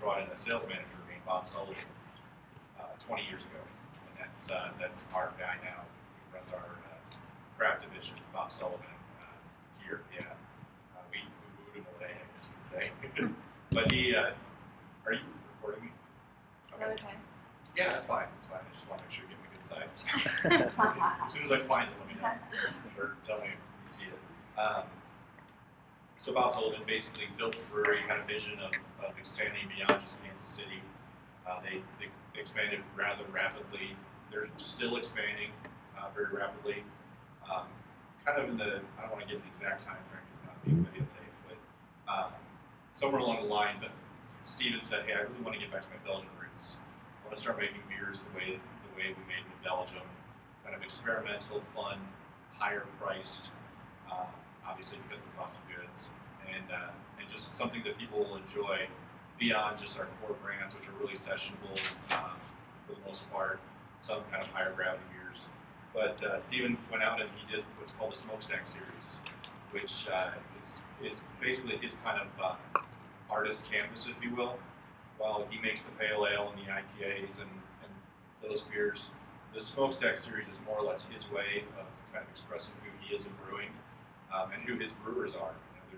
brought in a sales manager named Bob Sullivan 20 years ago, and that's our guy now. He runs our craft division, Bob Sullivan, here. Yeah, we moved him away, I guess you could say. But he, are you recording me? Okay. Yeah, that's fine. That's fine. I just want to make sure you get a good side. As soon as I find it, let me know. Or tell me if you see it. So Bob Sullivan basically built the brewery, had a vision of expanding beyond just Kansas City. They expanded rather rapidly. They're still expanding very rapidly. Kind of in the, I don't want to give the exact time frame, it's not being videotaped, but somewhere along the line, but Steven said, hey, I really want to get back to my Belgian roots. I want to start making beers the way we made them in Belgium. Kind of experimental, fun, higher priced, obviously because of the cost of goods, and just something that people will enjoy beyond just our core brands, which are really sessionable for the most part, some kind of higher gravity beers. But Steven went out and he did what's called the Smokestack series, which is basically his kind of artist canvas, if you will. While he makes the pale ale and the IPAs and those beers, the Smokestack series is more or less his way of kind of expressing who he is in brewing and who his brewers are. He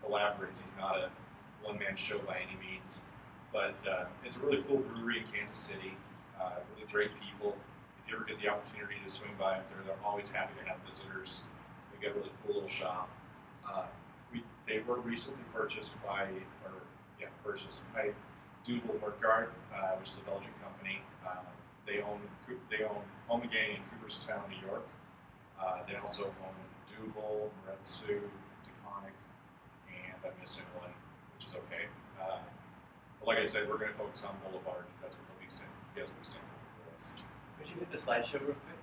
collaborates. He's not a one-man show by any means, but it's a really cool brewery in Kansas City. Really great people. If you ever get the opportunity to swing by up there, they're always happy to have visitors. They got a really cool little shop. They were recently purchased by Duvel Mortgard, which is a Belgian company. They own Homegang in Cooperstown, New York. They also own Duvel, Moretsu, DeConic, and I'm missing one, which is okay. But like I said, we're going to focus on Boulevard because that's what they'll be saying. You guys will be saying for us. Could you hit the slideshow real quick?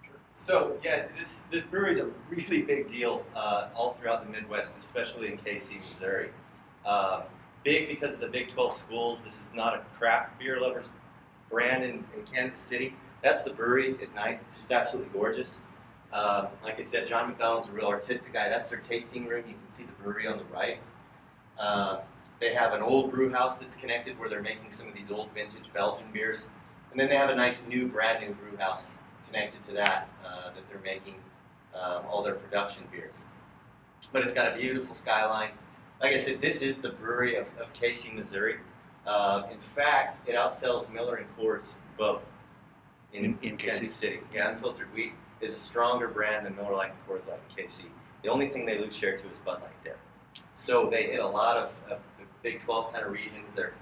Sure. So yeah, this brewery is a really big deal all throughout the Midwest, especially in KC, Missouri. Big because of the Big 12 schools. This is not a craft beer lovers brand in Kansas City. That's the brewery at night. It's just absolutely gorgeous. Like I said, John McDonald's a real artistic guy. That's their tasting room. You can see the brewery on the right. They have an old brew house that's connected where they're making some of these old vintage Belgian beers. And then they have a nice new, brand new brew house connected to that that they're making all their production beers. But it's got a beautiful skyline. Like I said, this is the brewery of KC, Missouri. In fact, it outsells Miller and Coors both in Kansas City. Yeah, unfiltered wheat is a stronger brand than Miller Lite and Coors Light in KC. The only thing they lose share to is Bud Light there. So they hit a lot of the Big 12 kind of regions. They're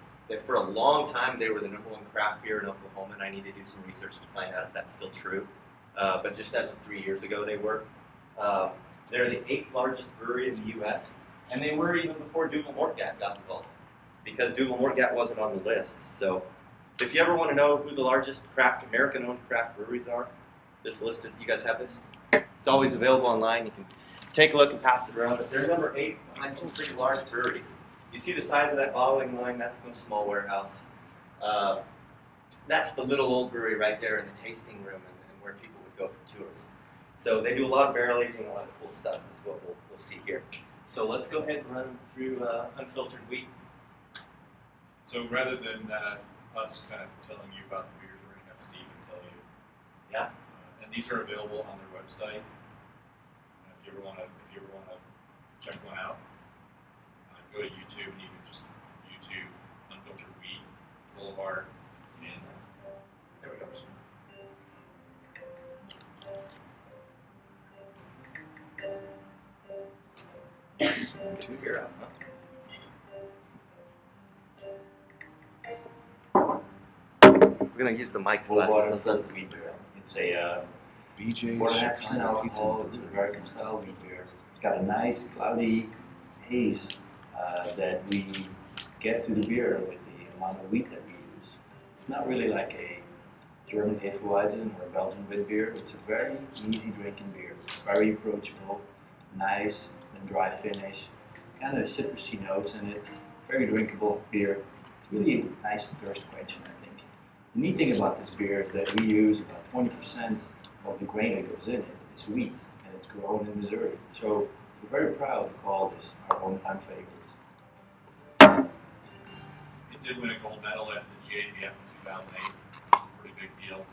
for a long time, they were the #1 craft beer in Oklahoma, and I need to do some research to find out if that's still true. But just as of 3 years ago, they were. They're the 8th largest brewery in the U.S., and they were even before Duvel Mortgat got involved, because Duvel Mortgat wasn't on the list. So if you ever want to know who the largest American-owned craft breweries are, this list is, you guys have this? It's always available online. You can take a look and pass it around. But they're number 8 behind some pretty large breweries. You see the size of that bottling line? That's no small warehouse. That's the little old brewery right there in the tasting room and where people would go for tours. So they do a lot of barrel aging, a lot of cool stuff is what we'll see here. So let's go ahead and run through unfiltered wheat. So rather than us kind of telling you about the beers, we're going to have Steven tell you. Yeah. And these are available on their website. If you ever want to check one out, go to YouTube and you can just YouTube unfiltered wheat, Boulevard, and there we go. Two here out, We're going to use the mic Boulevard glasses. unfiltered wheat beer. It's a BJ's 4.5% Chicago Pizza. alcohol. It's an American style wheat beer. It's got a nice cloudy haze that we get to the beer with the amount of wheat that we use. It's not really like a German Hefeweizen or a Belgian wheat beer. It's a very easy drinking beer. Very approachable, nice and dry finish, kind of citrusy notes in it. Very drinkable beer. It's really a nice thirst quencher, I think. The neat thing about this beer is that we use about 20% of the grain that goes in it is wheat, and it's grown in Missouri. So we're very proud to call this our hometown favorite. did win a gold medal at the GABF in 2008. It was a pretty big deal,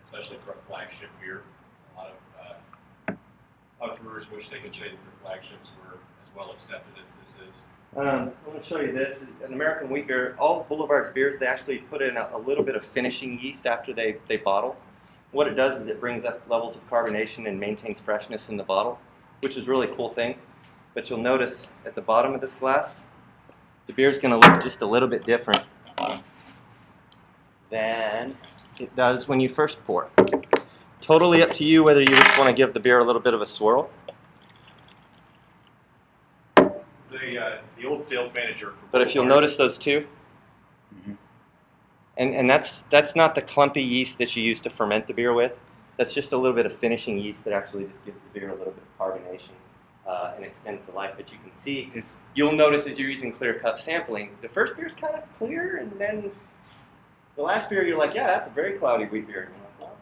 especially for a flagship beer. A lot of brewers wish they could say that their flagships were as well accepted as this is. I want to show you this. An American wheat beer, all Boulevard's beers, they actually put in a little bit of finishing yeast after they bottle. What it does is it brings up levels of carbonation and maintains freshness in the bottle, which is a really cool thing. But you'll notice at the bottom of this glass, the beer's going to look just a little bit different than it does when you first pour. Totally up to you whether you just want to give the beer a little bit of a swirl. The old sales manager for But if you'll notice those two, and that's not the clumpy yeast that you use to ferment the beer with. That's just a little bit of finishing yeast that actually just gives the beer a little bit of carbonation and extends the life. But you can see, you'll notice as you're using clear cup sampling, the first beer's kind of clear, and then the last beer you're like, yeah, that's a very cloudy wheat beer. And you're like, well,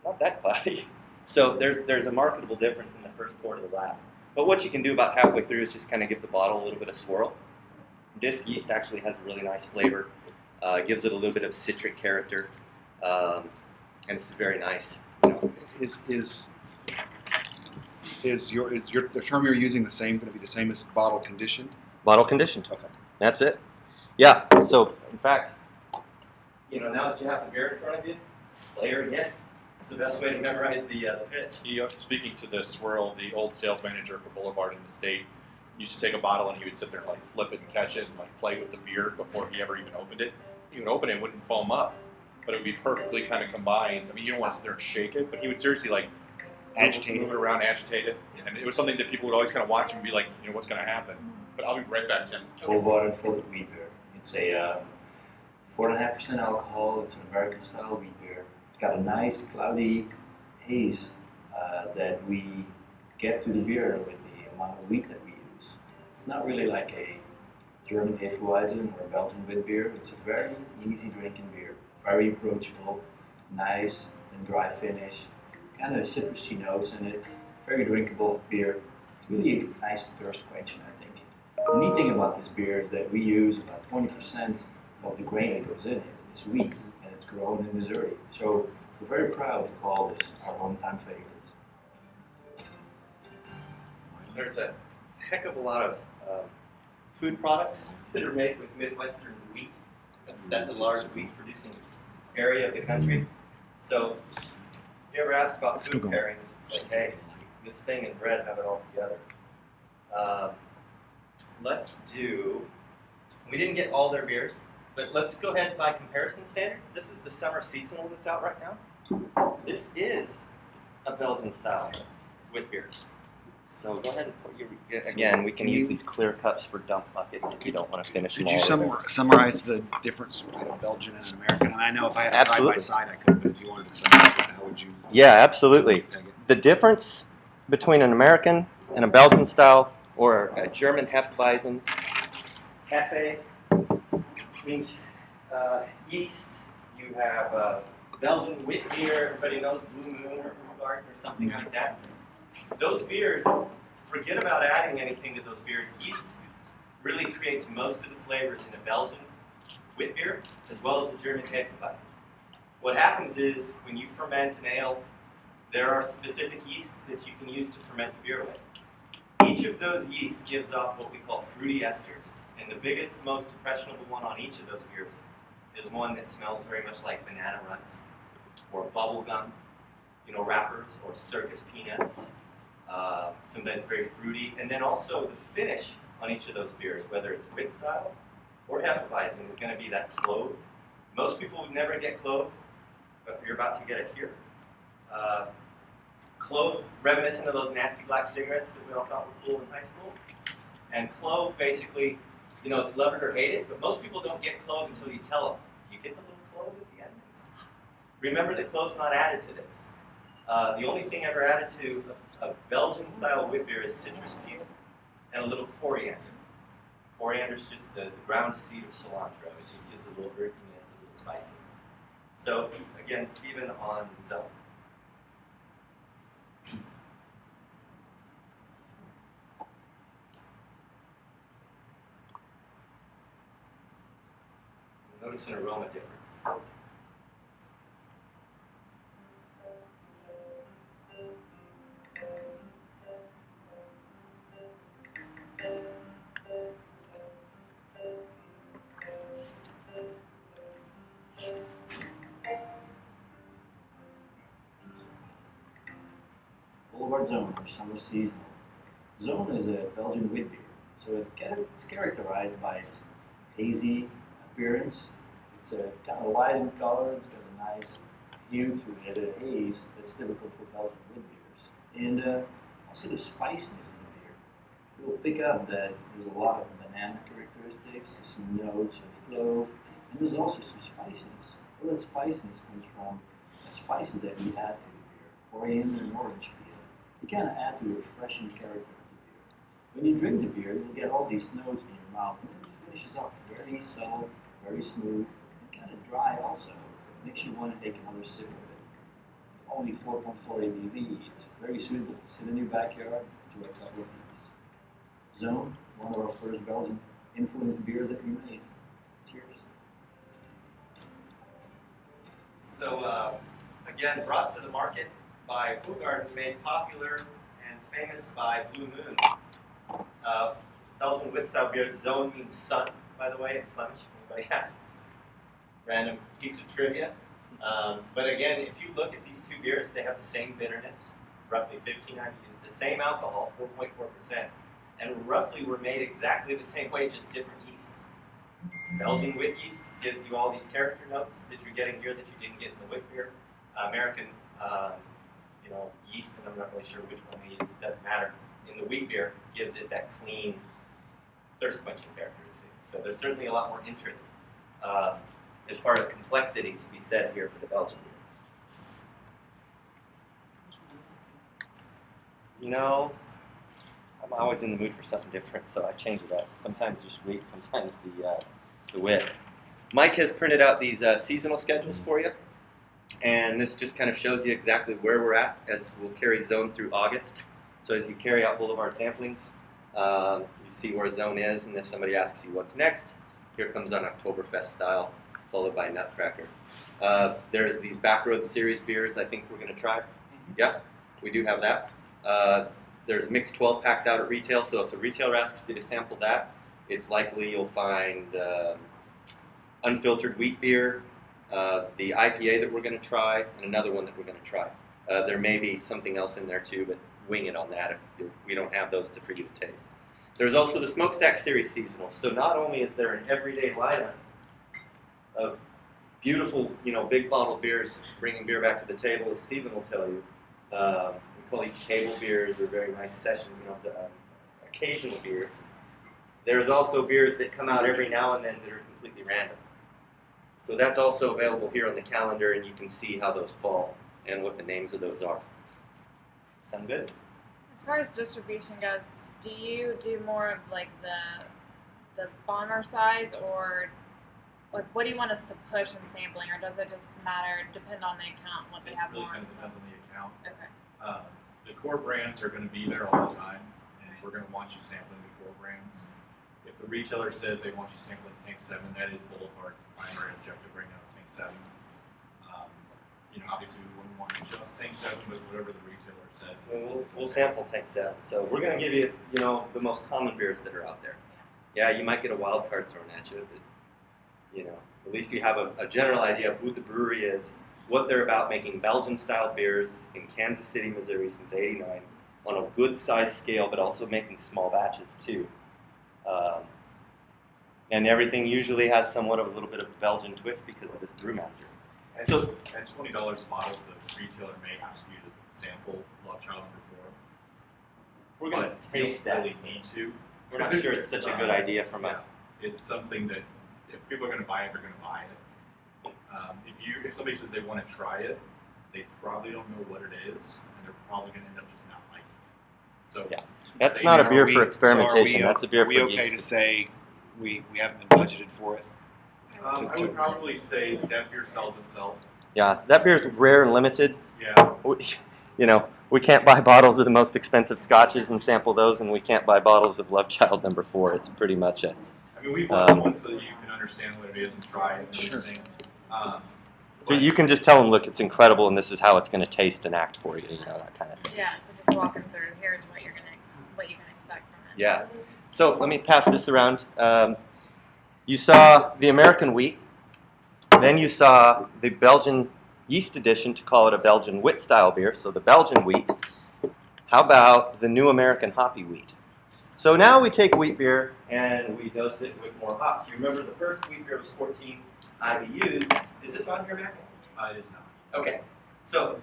not that cloudy. So there's a marketable difference in the first pour to the last. But what you can do about halfway through is just kind of give the bottle a little bit of swirl. This yeast actually has a really nice flavor. Gives it a little bit of citric character, and it's very nice. Is the term you're using going to be the same as bottle conditioned? Bottle conditioned. Okay. That's it. Yeah. So in fact, now that you have the beer in front of you, layer it again. It's the best way to memorize the pitch. Speaking to the swirl, the old sales manager for Boulevard in the state used to take a bottle and he would sit there and like flip it and catch it and like play with the beer before he ever even opened it. He would open it, it wouldn't foam up, but it would be perfectly kind of combined. I mean, you don't want to sit there and shake it, but he would seriously like Agitate move it around, agitate it, and it was something that people would always kind of watch and be like, what's going to happen? But I'll be right back, Tim. Boulevard wheat beer. It's a 4.5% alcohol. It's an American style wheat beer. It's got a nice cloudy haze that we get to the beer with the amount of wheat that we use. It's not really like a German Hefeweizen or a Belgian wheat beer. It's a very easy drinking beer, very approachable, nice and dry finish, kind of citrusy notes in it, very drinkable beer. It's really a nice thirst quencher, I think. The neat thing about this beer is that we use about 20% of the grain that goes in it is wheat, and it's grown in Missouri. So we're very proud to call this our hometown favorite. There's a heck of a lot of food products that are made with Midwestern wheat. That's a large wheat producing area of the country. So if you ever ask about food pairings, it's like, hey, this thing and bread have it all together. We didn't get all their beers, but let's go ahead by comparison standards. This is the summer seasonal that's out right now. This is a Belgian style wheat beer. So go ahead and put your, again, we can use these clear cups for dump buckets if you don't want to finish them Could all. you summarize the difference between a Belgian and an American? I know if I had a Absolutely. side by side I could, but if you wanted to summarize it, how would you? Yeah, absolutely. peg it? The difference between an American and a Belgian style or a German Hefeweizen, Hefe means yeast. You have Belgian wheat beer, everybody knows Blue Moon or Boulevard or something like that. Those beers, forget about adding anything to those beers. Yeast really creates most of the flavors in a Belgian wheat beer as well as a German Hefeweizen. What happens is when you ferment an ale, there are specific yeasts that you can use to ferment the beer with. Each of those yeasts gives off what we call fruity esters, and the biggest, most impressionable one on each of those beers is one that smells very much like banana runs or bubble gum, wrappers or circus peanuts. Sometimes very fruity, and then also the finish on each of those beers, whether it's wit style or Hefeweizen, is going to be that clove. Most people would never get clove, but you're about to get it here. Clove, reminiscent of those nasty black cigarettes that we all thought were cool in high school. And clove, basically, it's love it or hate it, but most people don't get clove until you tell them. You get the little clove at the end. Remember that clove's not added to this. The only thing ever added to a Belgian-style wheat beer is citrus peel and a little coriander. Coriander is just the ground seed of cilantro. It just gives a little earthiness, a little spiciness. So, again, Stephen on Zone. Notice an aroma difference. Boulevard Zone, or summer seasonal. Zone is a Belgian wheat beer, so it's characterized by its hazy appearance. It's kind of light in color. It's got a nice hue to it, a haze that's typical for Belgian wheat beers, and also the spiciness in the beer. You'll pick up that there's a lot of banana characteristics, some notes of clove, and there's also some spiciness. Well, that spiciness comes from the spices that we add to the beer, coriander and orange peel. You kind of add to the refreshing character of the beer. When you drink the beer, you'll get all these notes in your mouth, and it finishes up very subtle, very smooth, and kind of dry also. It makes you want to take another sip of it. It's only 4.4 ABV. It's very suitable to sit in your backyard, enjoy a couple of beers. Zone, one of our first Belgian influenced beers that we made. Cheers. So again, brought to the market by Boulevard, made popular and famous by Blue Moon. Belgian wit style beer. Zone means sun, by the way, in Flemish, if anybody asks. Random piece of trivia. But again, if you look at these two beers, they have the same bitterness, roughly 15 IBUs, the same alcohol, 4.4%, and roughly were made exactly the same way, just different yeasts. Belgian wit yeast gives you all these character notes that you're getting here that you didn't get in the wit beer. American yeast, and I'm not really sure which one they use, it doesn't matter. In the wheat beer, gives it that clean, thirst-quenching characteristic. So there's certainly a lot more interest as far as complexity to be said here for the Belgian beer. I'm always in the mood for something different, so I change it up. Sometimes just wheat, sometimes the wit. Mike has printed out these seasonal schedules for you. And this just kind of shows you exactly where we're at as we'll carry Zone through August. So as you carry out Boulevard samplings, you see where Zone is, and if somebody asks you what's next, here comes on Oktoberfest style, followed by Nutcracker. There's these Backroads series beers I think we're going to try. Yeah, we do have that. There's mixed 12 packs out at retail, so if a retailer asks you to sample that, it's likely you'll find unfiltered wheat beer, the IPA that we're going to try, and another one that we're going to try. There may be something else in there too, but wing it on that if we don't have those for you to taste. There's also the Smokestack Series Seasonal. So not only is there an everyday lineup of beautiful, big bottle beers, bringing beer back to the table, as Stephen will tell you. We call these table beers or very nice session, occasional beers. There's also beers that come out every now and then that are completely random. So that's also available here on the calendar, and you can see how those fall and what the names of those are. Sound good? As far as distribution goes, do you do more of like the bomber size, or like what do you want us to push in sampling, or does it just matter, depend on the account and what they have It really more? kind of depends on the account. Okay. The core brands are going to be there all the time, and we're going to want you sampling the core brands. If the retailer says they want you sampling Tank 7, that is Boulevard's primary objective right now is Tank 7. Obviously we wouldn't want just Tank 7, but whatever the retailer says. We'll sample Tank 7. So we're going to give you, the most common beers that are out there. Yeah, you might get a wild card thrown at you, but, at least you have a general idea of who the brewery is, what they're about, making Belgian-style beers in Kansas City, Missouri since '89 on a good size scale, but also making small batches too. And everything usually has somewhat of a little bit of a Belgian twist because of this brewmaster. At So- at $20 a bottle, the retailer may ask you to sample Love Child number 4. We're going to But we taste don't that. really need to. We're not sure it's such a good idea from a... It's something that if people are going to buy it, they're going to buy it. If somebody says they want to try it, they probably don't know what it is, and they're probably going to end up just not liking it. So Yeah. That's say not a no. beer Are for we- experimentation. so That's a beer are we for okay geeks. to say we haven't been budgeted for it? I would probably say that beer sells itself. Yeah, that beer is rare and limited. Yeah. We can't buy bottles of the most expensive scotches and sample those, and we can't buy bottles of Love Child number 4. It's pretty much I mean, we bought one so that you can understand what it is and try it and Sure. everything. So you can just tell them, look, it's incredible, and this is how it's going to taste and act for you, that kind of thing. Yeah, so just walk them through. Here's what you're gonna what you can expect from it. Yeah. So let me pass this around. You saw the American wheat. Then you saw the Belgian yeast addition to call it a Belgian wit style beer, so the Belgian wheat. How about the new American hoppy wheat? So now we take wheat beer and we dose it with more hops. You remember the first wheat beer was 14 IBUs. Is this on here, Mac? It is not. Okay. So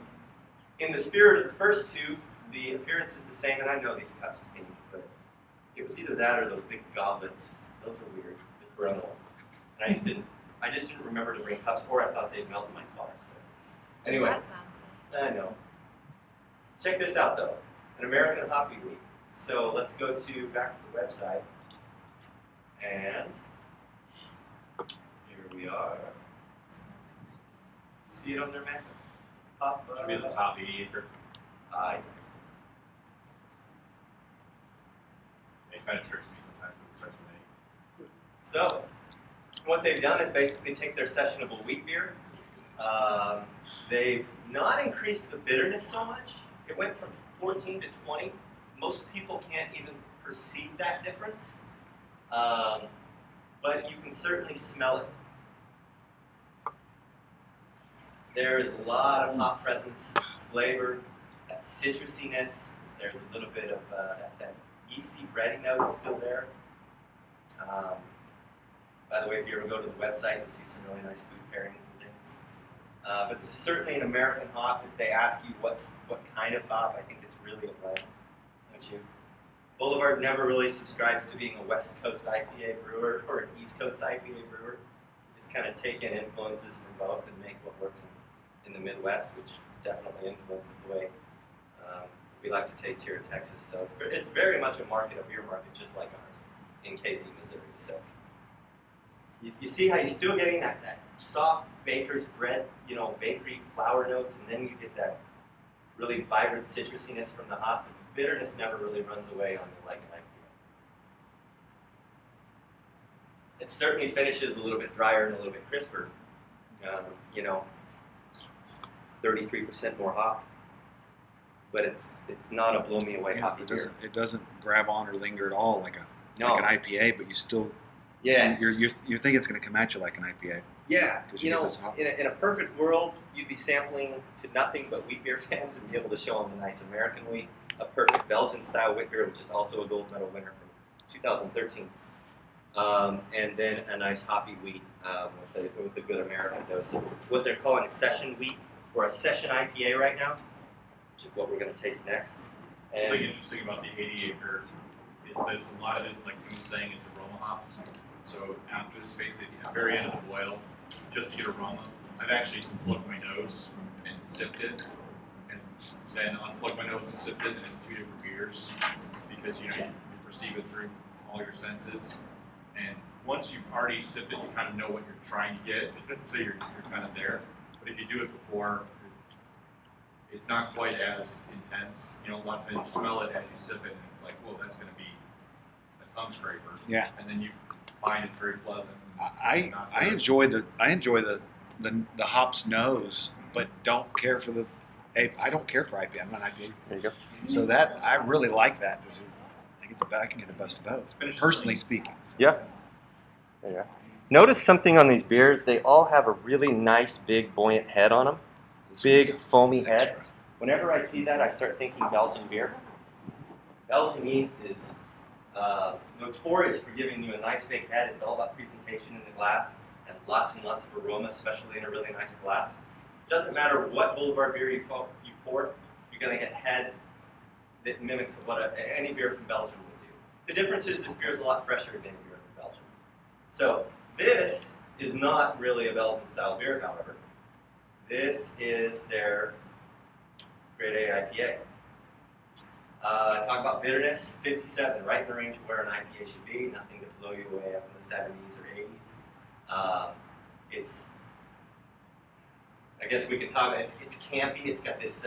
in the spirit of the first two, the appearance is the same, and I know these cups stink, but it was either that or those big goblets. Those are weird, the Corona ones. And I just didn't remember to bring cups, or I thought they'd melt in my car. So anyway, That sounds I know. Check this out though, an American hoppy wheat. So let's go back to the website, and here we are. See it on there, Mac? Pop. Should be the top 80 acre. Yes. It kind of tricks me sometimes when it starts with So, what they've done is basically take their sessionable wheat beer. They've not increased the bitterness so much. It went from 14 to 20. Most people can't even perceive that difference. But you can certainly smell it. There is a lot of hop presence, flavor, that citrusiness. There's a little bit of that yeasty bready note still there. By the way, if you ever go to the website, you'll see some really nice food pairings and things. But this is certainly an American hop. If they ask you what kind of hop, I think it's really a blend, don't you? Boulevard never really subscribes to being a West Coast IPA brewer or an East Coast IPA brewer. It's kind of take in influences from both and make what works in the Midwest, which definitely influences the way we like to taste here in Texas. So it's very much a beer market, just like ours in KC, Missouri. So you see how you're still getting that soft baker's bread, bakery flour notes, and then you get that really vibrant citrusiness from the hop. The bitterness never really runs away on you like an IPA. It certainly finishes a little bit drier and a little bit crisper. 33% more hop, but it's not a blow me away hoppy beer. It doesn't grab on or linger at all like an IPA, but you still you think it's going to come at you like an IPA. Yeah, in a perfect world, you'd be sampling to nothing but wheat beer fans and be able to show them a nice American wheat, a perfect Belgian style wheat beer, which is also a gold medal winner from 2013, and then a nice hoppy wheat with a good American dose. What they're calling session wheat or a session IPA right now, which is what we're going to taste next. And something interesting about the 80 acre is that a lot of it, like he was saying, is aroma hops. So after this, basically at the very end of the boil, just to get aroma, I've actually plugged my nose and sipped it, and then unplugged my nose and sipped it, and it's two different beers because you perceive it through all your senses. And once you've already sipped it, you kind of know what you're trying to get, so you're kind of there. But if you do it before, it's not quite as intense. A lot of times you smell it as you sip it, and it's like, well, that's going to be a tongue scraper. Yeah. And then you find it very pleasant. I enjoy the hops nose, but don't care for the. I don't care for IPA. I'm not IPA. There you go. So that I really like that. I can get the best of both. Personally speaking. So. Yeah. There you go. Notice something on these beers. They all have a really nice, big, buoyant head on them. Big, foamy head. Whenever I see that, I start thinking Belgian beer. Belgian yeast is notorious for giving you a nice big head. It's all about presentation in the glass and lots of aroma, especially in a really nice glass. Doesn't matter what Boulevard beer you pour, you're going to get head that mimics what any beer from Belgium would do. The difference is this beer is a lot fresher than any beer from Belgium. So this is not really a Belgian-style beer, however. This is their Grade A IPA. Talk about bitterness, 57, right in the range of where an IPA should be, nothing to blow you away up in the 70s or 80s. It's, I guess we could talk about, it's campy, it's got this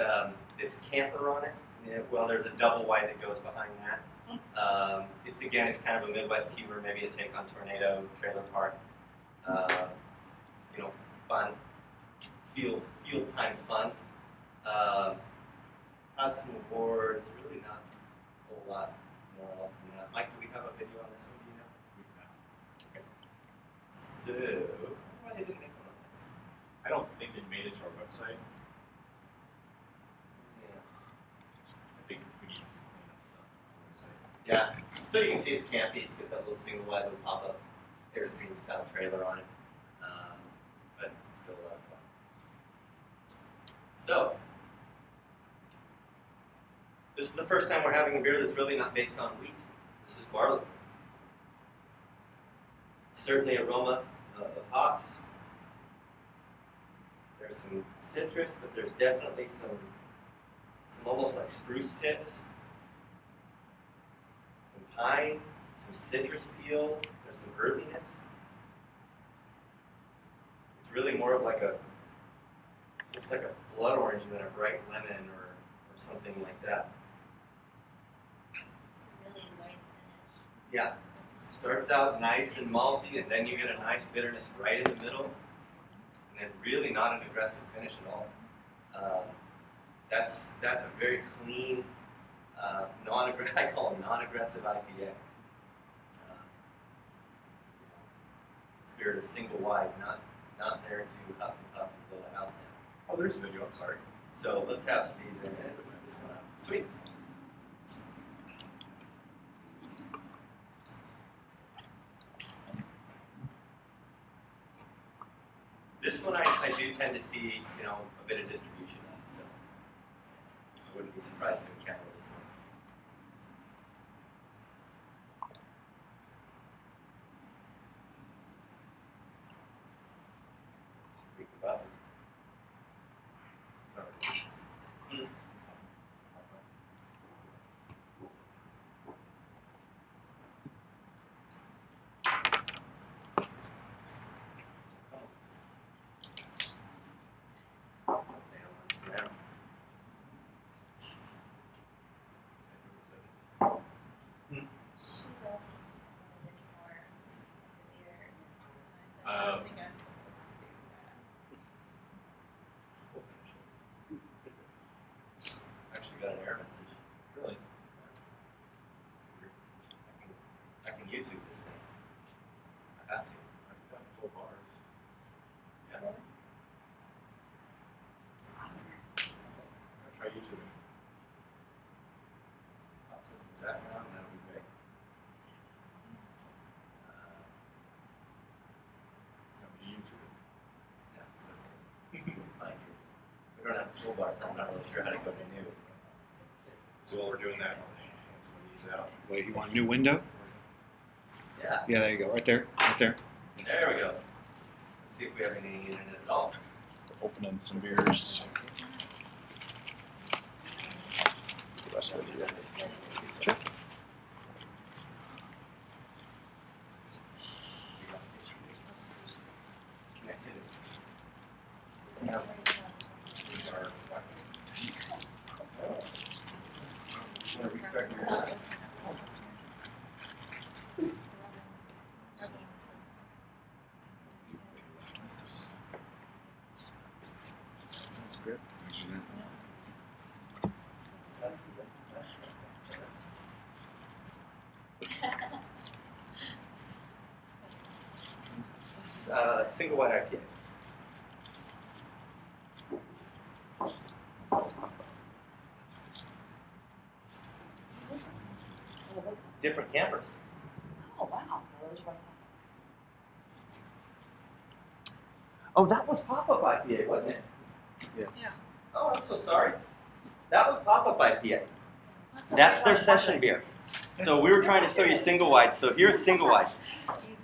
camper on it. Well, there's a double white that goes behind that. It's kind of a Midwest humor, maybe a take on Tornado, Trailer Park. Fun, field time fun. Has some awards, really not a whole lot more else than that. Mike, do we have a video on this one? Do you know? Okay. So, why they didn't make one on this? I don't think it made it to our website. Yeah. I think we need to clean up the website. Yeah. So you can see it's campy. It's got that little single wide little pop-up Airstream style trailer on it. But still a lot of fun. So, this is the first time we're having a beer that's really not based on wheat. This is barley. Certainly aroma of hops. There's some citrus, but there's definitely some almost like spruce tips. Some pine, some citrus peel. There's some earthiness. It's really more of like just like a blood orange than a bright lemon or something like that. Really light finish. Yeah. Starts out nice and malty, and then you get a nice bitterness right in the middle, and then really not an aggressive finish at all. That's a very clean, I call them non-aggressive IPA. Spirit of single wide, not there to huff and puff and blow the house down. Oh, there's a video. I'm sorry. So let's have Steve in and put this one up. Sweet. This one I do tend to see, a bit of distribution on, so I wouldn't be surprised to encounter this one. Speak about it. Sorry. She's asking any more of the beer. And I said, I don't think I'm supposed to do that. Actually got an error message. Really? I can YouTube this thing. I have to. I've got full bars. Yeah. I'll try YouTubing. Pops up in the background, that'll be great. YouTube. Yeah. Fine. We don't have toolbars, so I'm not really sure how to go to new. So while we're doing that, I'll cancel these out. Wait, you want a new window? Yeah, Yeah, there you go. Right there. Right there. there we go. Let's see if we have any internet at all. Opening some beers. The rest of it here. Sure. These are That's great. Single white IPA. Different campers. Oh, wow. Those were- Oh, that was pop-up IPA, wasn't it? Yeah. Yeah. Oh, I'm so sorry. That was pop-up IPA. That's what That's I their thought. session beer. So we were trying to show you single wide. So here's single wide.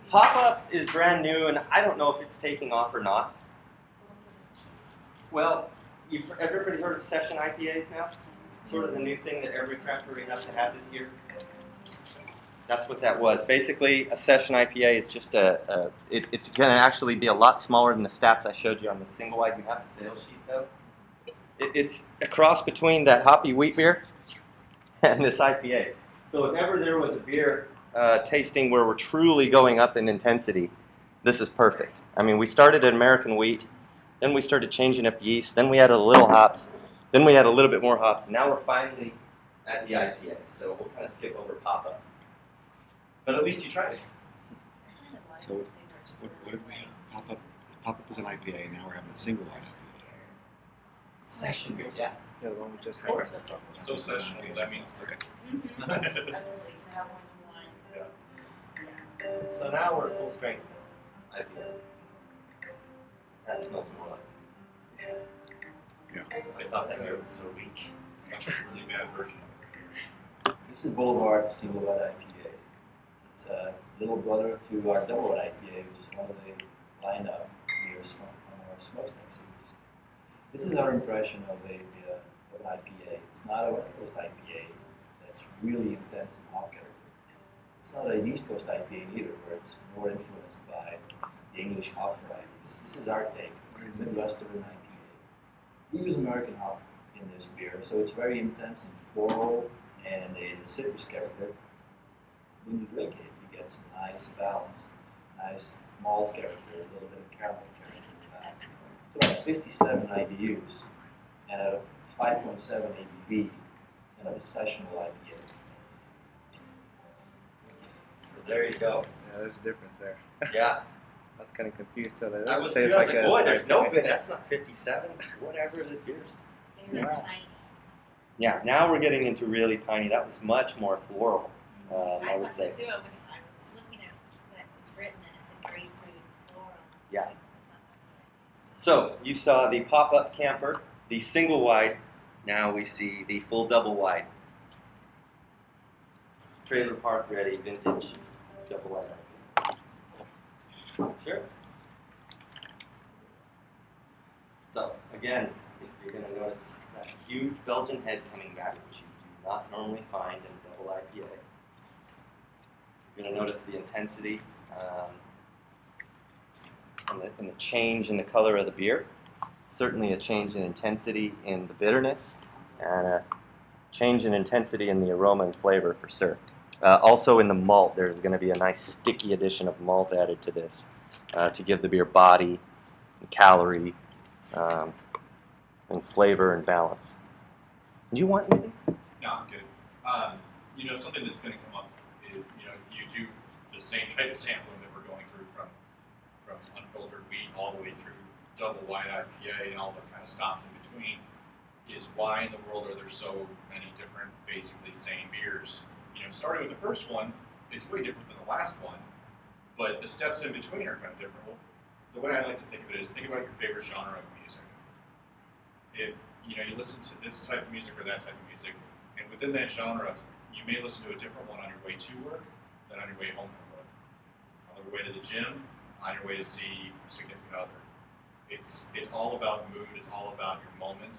Pop-up is brand new, and I don't know if it's taking off or not. Well, everybody heard of session IPAs now? Sort of the new thing that every craft brewery has to have this year. That's what that was. Basically, a session IPA is just it's going to actually be a lot smaller than the stats I showed you on the single wide. You have the sales sheet though. It's a cross between that hoppy wheat beer and this IPA. So if ever there was a beer tasting where we're truly going up in intensity, this is perfect. I mean, we started at American wheat, then we started changing up yeast, then we added a little hops, then we had a little bit more hops. Now we're finally at the IPA, so we'll kind of skip over pop-up. But at least you tried it. So what did we have? Pop-up. Pop-up is an IPA. Now we're having a single wide Session beer, yeah. Yeah, the one we just Of course. So sessionable, that means IPA. Okay. Absolutely. That one you want. So now we're at full strength IPA. That smells more like. Yeah. I thought that beer was so weak. That's a really bad version of it. This is Boulevard single wide IPA. It's a little brother to our double wide IPA, which is one of the lineup beers from our smokestack series. This is our impression of an IPA. It's not a West Coast IPA that's really intense in hop character. It's not an East Coast IPA either, where it's more influenced by the English hop varieties. This is our take, Midwestern IPA. We use American hop in this beer, so it's very intense and floral and a citrus character. When you drink it, you get some nice balance, nice malt character, a little bit of caramel character. It's about 57 IBUs and a 5.7 ABV and a sessional IPA. So there you go. Yeah, there's a difference there. Yeah. I was kind of confused till that. I was Say too. it's I was like, boy, there's no IPA. bit. That's not 57. Whatever the beers. They're Yeah. tiny. Yeah. Now we're getting into really piney. That was much more floral. I would thought say. so too. I was looking at what was written and it's a grapefruit floral. Yeah. So you saw the pop-up camper, the single wide. Now we see the full double wide. Trailer park ready vintage double wide. Sure. So again, you're going to notice that huge Belgian head coming back, which you do not normally find in double IPA. You're going to notice the intensity and the change in the color of the beer. Certainly a change in intensity in the bitterness, and a change in intensity in the aroma and flavor for sure. Also in the malt, there's going to be a nice sticky addition of malt added to this to give the beer body, and calorie, and flavor and balance. Do you want any of these? No, I'm good. Something that's going to come up is, you do the same type of sampling that we're going through from unfiltered wheat all the way through double wide IPA and all the kind of stops in between, is why in the world are there so many different, basically same beers? Starting with the first one, it's way different than the last one, but the steps in between are kind of different. Well, the way I like to think of it is, think about your favorite genre of music. If you listen to this type of music or that type of music, and within that genre, you may listen to a different one on your way to work than on your way home from work. On your way to the gym, on your way to see significant other. It's all about mood. It's all about your moment.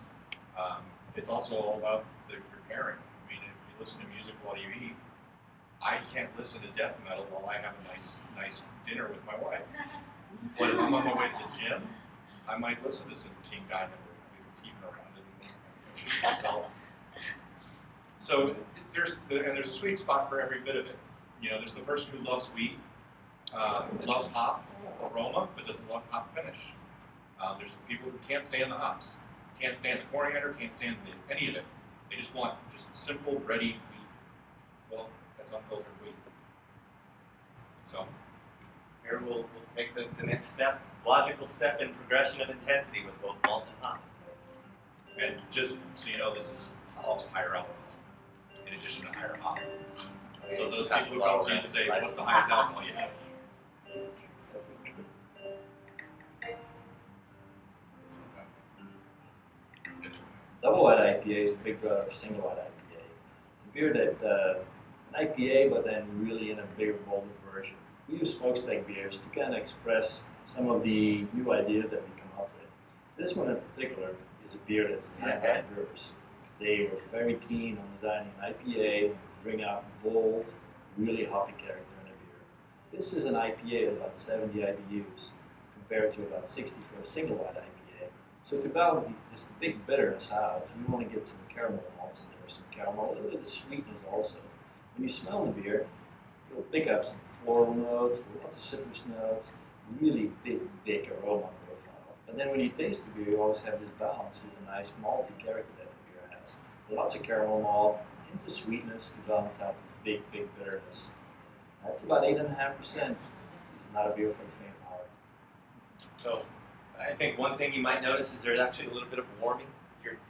It's also all about the preparing. I mean, if you listen to music while you eat, I can't listen to death metal while I have a nice dinner with my wife. But if I'm on my way to the gym, I might listen to some King Diamond because it's even around it. So there's a sweet spot for every bit of it. There's the person who loves wheat, loves hop aroma, but doesn't love hop finish. There's people who can't stand the hops, can't stand the coriander, can't stand any of it. They just want just simple, ready wheat. Well, that's unfiltered wheat. So Here we'll take the next step, logical step in progression of intensity with both malt and hop. and just so you know, this is also higher alcohol in addition to higher hop. So those Pass people who the come bottle to you and around, say, right? "What's the highest alcohol you have?" Double wide IPA is the big brother of single wide IPA. It's a beer that an IPA, but then really in a bigger, bolder version. We use smokestack beers to kind of express some of the new ideas that we come up with. This one in particular is a beer that's designed by brewers. They were very keen on designing an IPA to bring out bold, really hoppy character in a beer. This is an IPA at about 70 IBUs compared to about 60 for a single wide IPA. So to balance this big bitterness out, you want to get some caramel malts in there, some caramel, a little bit of sweetness also. When you smell the beer, you'll pick up some floral notes, lots of citrus notes, really big aroma profile. But then when you taste the beer, you always have this balance with a nice malty character that the beer has. Lots of caramel malt, into sweetness to balance out the big bitterness. That's about 8.5%. It's not a beer for the faint of heart. So I think one thing you might notice is there's actually a little bit of warming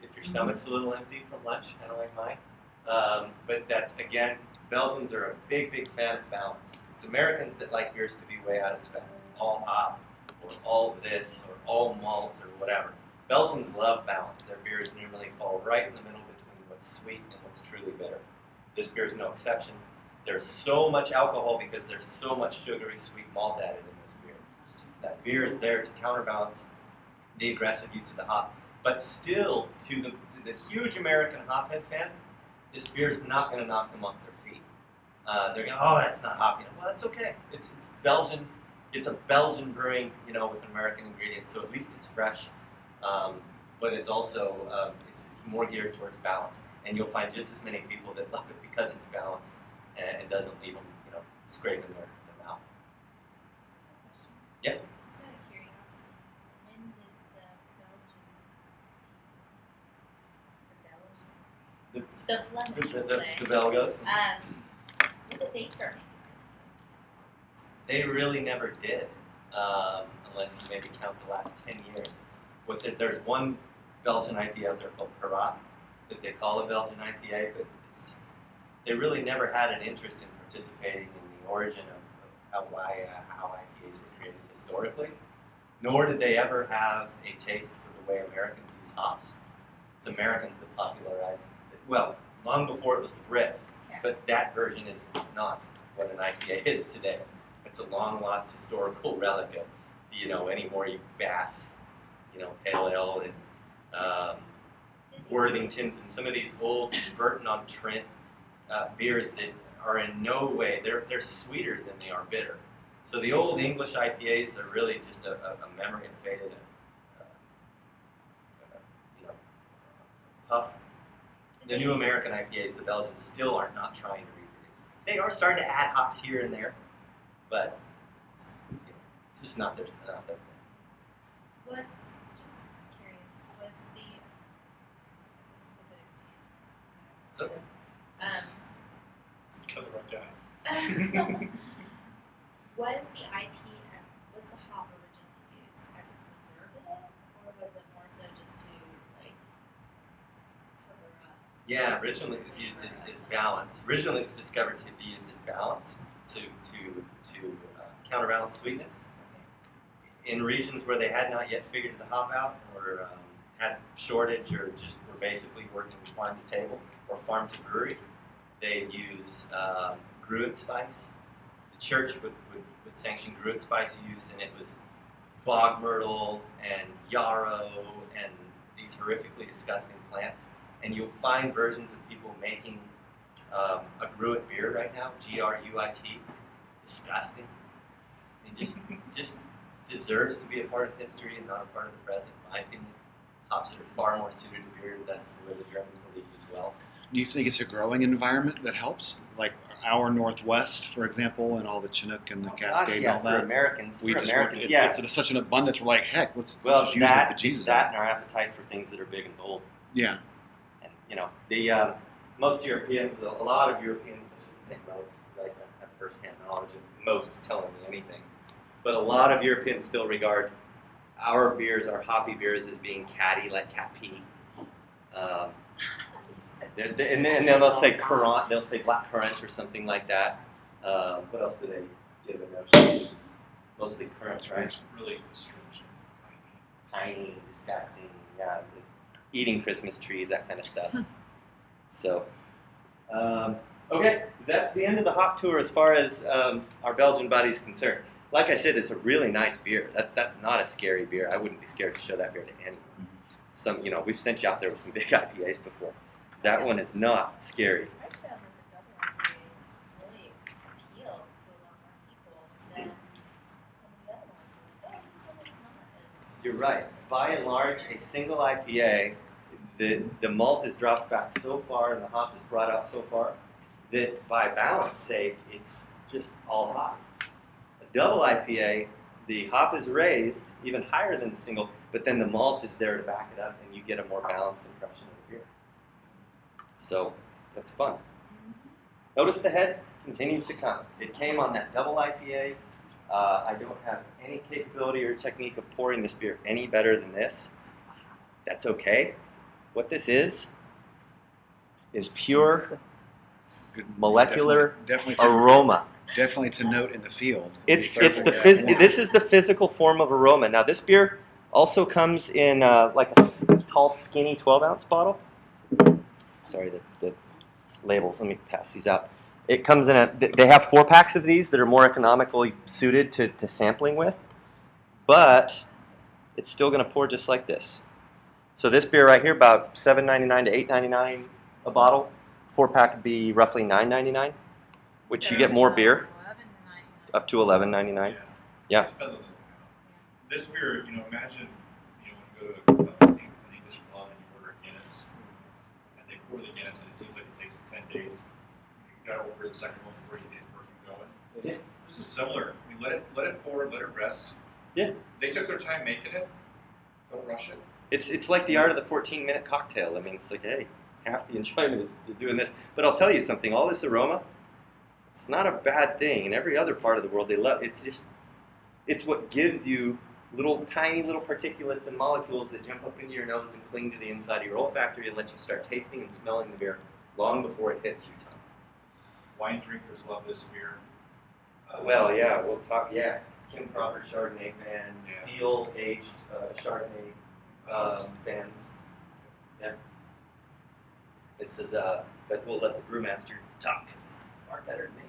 if your stomach's a little empty from lunch, kind of like mine. But that's, again, Belgians are a big fan of balance. It's Americans that like beers to be way out of spec, all hop, or all this, or all malt, or whatever. Belgians love balance. Their beers normally fall right in the middle between what's sweet and what's truly bitter. This beer is no exception. There's so much alcohol because there's so much sugary sweet malt added in this beer. That beer is there to counterbalance the aggressive use of the hop. But still, to the huge American hophead fan, this beer is not going to knock them off their feet. They're going, oh, that's not hoppy. Well, that's okay. It's Belgian. It's a Belgian brewing, with American ingredients, so at least it's fresh. But it's also it's more geared towards balance, and you'll find just as many people that love it because it's balanced and doesn't leave them, scraping their mouth. Yeah. Just out of curiosity, when did the Flemish, The Belgos. when did they start making They really never did, unless you maybe count the last 10 years. There's one Belgian IPA out there called Parat that they call a Belgian IPA, but they really never had an interest in participating in the origin of how IPAs were created historically, nor did they ever have a taste for the way Americans use hops. It's Americans that popularized it. Well, long before it was the Brits, but that version is not what an IPA is today. It's a long-lost historical relic of, any more Bass, Pale Ale and Worthingtons and some of these old Burton-on-Trent beers that are in no way, they're sweeter than they are bitter. So the old English IPAs are really just a memory of faded, puff. The new American IPAs, the Belgians still are not trying to reproduce. They are starting to add hops here and there, but it's just not their thing. Was just curious. Was the So, Cut the right guy. was the was the hop originally used as a preservative, or was it more so just to cover up? yeah, originally it was used as balance. Originally it was discovered to be used as balance to counterbalance sweetness. In regions where they had not yet figured the hop out, or had shortage, or just were basically working farm to table or farm to brewery, they'd use gruit spice. The church would sanction gruit spice use, and it was bog myrtle and yarrow and these horrifically disgusting plants. And you'll find versions of people making a gruit beer right now, Gruit, disgusting. It just deserves to be a part of history and not a part of the present, in my opinion. Hops that are far more suited to beer, that's where the Germans believe as well. Do you think it's a growing environment that helps? Like our Northwest, for example, and all the Chinook and the Cascade yeah, and all that? For Americans, Yeah. It's such an abundance, we're like, heck, let's just use that, the bejesus. that and our appetite for things that are big and bold. Yeah. And, the most Europeans, a lot of Europeans, I shouldn't say most, because I don't have first-hand knowledge of most telling me anything, but a lot of Europeans still regard our beers, our hoppy beers, as being catty, like Capi. And then they'll say currant, they'll say black currant or something like that. What else do they give a notion? Mostly currant, right? Really astringent. Piney, disgusting, yeah. Eating Christmas trees, that kind of stuff. So, okay, that's the end of the hop tour as far as our Belgian buddy's concerned. Like I said, it's a really nice beer. That's not a scary beer. I wouldn't be scared to show that beer to anyone. We've sent you out there with some big IPAs before. That one is not scary. I feel like the double IPAs really appeal to a lot more people than some of the other ones. This one is not as. You're right. By and large, a single IPA, the malt is dropped back so far and the hop is brought out so far that by balance sake, it's just all hop. A double IPA, the hop is raised even higher than the single, but then the malt is there to back it up, and you get a more balanced impression of the beer. So that's fun. Notice the head continues to come. It came on that double IPA. I don't have any capability or technique of pouring this beer any better than this. That's okay. What this is pure Good. molecular Definitely aroma. definitely to note in the field. It's Be the careful with that. this is the physical form of aroma. Now this beer also comes in like a tall, skinny 12-ounce bottle. Sorry, the labels. Let me pass these out. It comes in they have 4-packs of these that are more economically suited to sampling with, but it's still going to pour just like this. So this beer right here, about $7.99 to $8.99 a bottle. 4-pack would be roughly $9.99, which you get more beer, up to $11.99. Yeah. Depends on the locale. This beer, imagine, when you go to an English club and you order a Guinness, and they pour the Guinness, and it seems like it takes 10 days. You got to order the second one before you get the first one going. Yeah. This is similar. I mean, let it pour, let it rest. Yeah. They took their time making it. Don't rush it. It's like the art of the 14-minute cocktail. I mean, it's like, hey, half the enjoyment is doing this. But I'll tell you something. All this aroma, it's not a bad thing. In every other part of the world, they love. It's what gives you tiny little particulates and molecules that jump up into your nose and cling to the inside of your olfactory and let you start tasting and smelling the beer long before it hits your tongue. Wine drinkers love this beer. Well, yeah, we'll talk. Yeah, Kim Crawford Chardonnay fans, Yeah. steel aged Chardonnay fans. Yeah. This is but we'll let the brewmaster talk. 'Cause he's far better than me.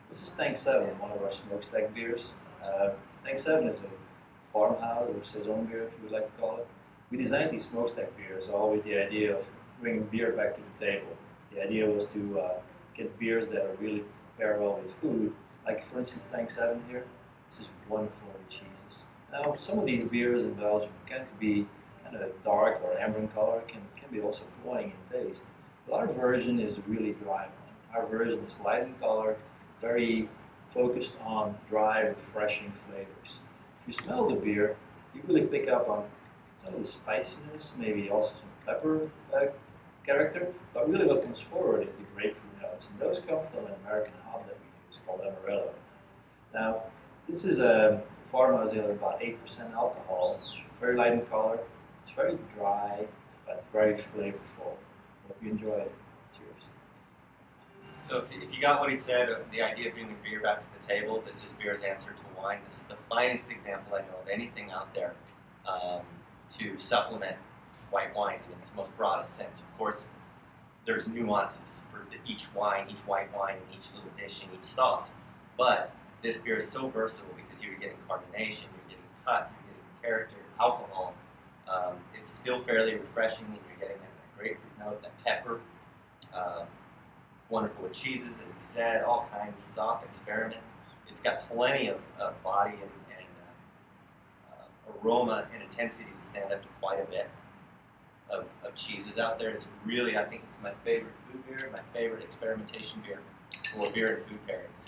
This is Tank 7, one of our smokestack beers. Tank 7 is a farmhouse or saison beer, if you would like to call it. We designed these smokestack beers all with the idea of bringing beer back to the table. The idea was to get beers that are really pair well with food, like for instance Tank 7 here. This is wonderful with cheeses. Now some of these beers in Belgium tend to be kind of a dark or amber in color, can be also cloying in taste. But our version is a really dry one. Our version is light in color, very focused on dry, refreshing flavors. If you smell the beer, you really pick up on some of the spiciness, maybe also some pepper character, but really what comes forward is the grapefruit notes, and those come from an American hop that we use called Amarillo. Now, this is a farmhouse ale with about 8% alcohol, very light in color. It's very dry, but very flavorful. Hope you enjoy it. Cheers. So if you got what he said, the idea of bringing beer back to the table, this is beer's answer to wine. This is the finest example I know of anything out there to supplement white wine in its most broadest sense. Of course, there's nuances for each wine, each white wine, and each little dish, and each sauce. But this beer is so versatile because you're getting carbonation, you're getting cut, you're getting character, alcohol. It's still fairly refreshing, and you're getting that grapefruit note, that pepper. Wonderful with cheeses, as he said, all kinds, soft experiment. It's got plenty of body and aroma and intensity to stand up to quite a bit of cheeses out there. It's really, I think it's my favorite food beer, my favorite experimentation beer for beer and food pairings.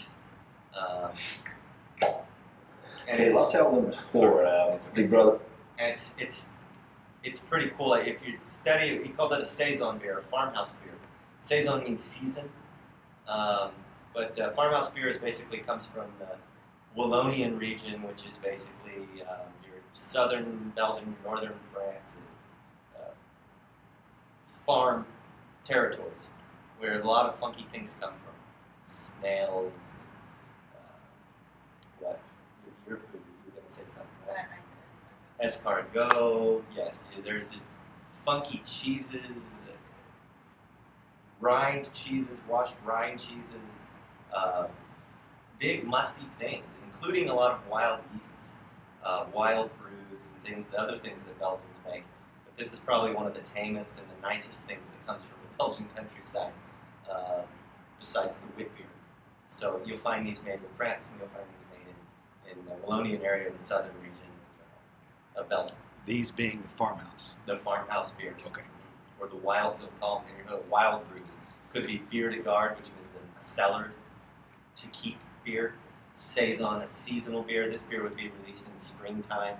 And Okay, let's tell them before, Big Brother. And it's pretty cool. If you study it, he called it a saison beer, a farmhouse beer. Saison means season, but farmhouse beer basically comes from the Wallonian region, which is basically your southern Belgium, northern France, farm territories where a lot of funky things come from. Snails, what? Your food, you were going to say something, right? Escargot, yes. There's just funky cheeses, rind cheeses, washed rind cheeses, big musty things, including a lot of wild yeasts, wild brews, and things, the other things that Belgians make. But this is probably one of the tamest and the nicest things that comes from the Belgian countryside. besides the wit beer. So you'll find these made in France, and you'll find these made in the Wallonian area, the southern region of Belgium. These being the farmhouse. The farmhouse beers. Okay. Or the wild, they'll call them, wild brews. Could be bière de garde, which means a cellar to keep beer. Saison, a seasonal beer. This beer would be released in springtime.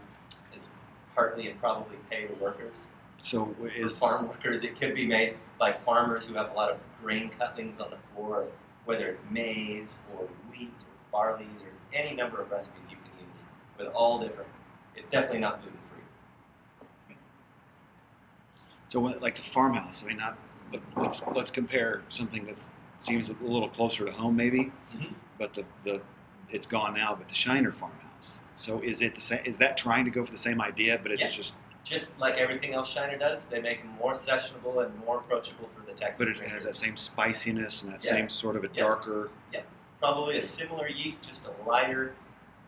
It's partly and probably pay the workers. So For farm workers, it could be made by farmers who have a lot of grain cutlings on the floor, whether it's maize or wheat or barley. There's any number of recipes you can use with all different. It's definitely not gluten free. So like the farmhouse, I mean, let's compare something that seems a little closer to home, maybe, but the it's gone now. But the Shiner farmhouse. So is it the same? Is that trying to go for the same idea, but it's just like everything else Shiner does, they make them more sessionable and more approachable for the Texas but it drinker. has that same spiciness and that Yeah. same sort of a darker. Probably a similar yeast, just a lighter,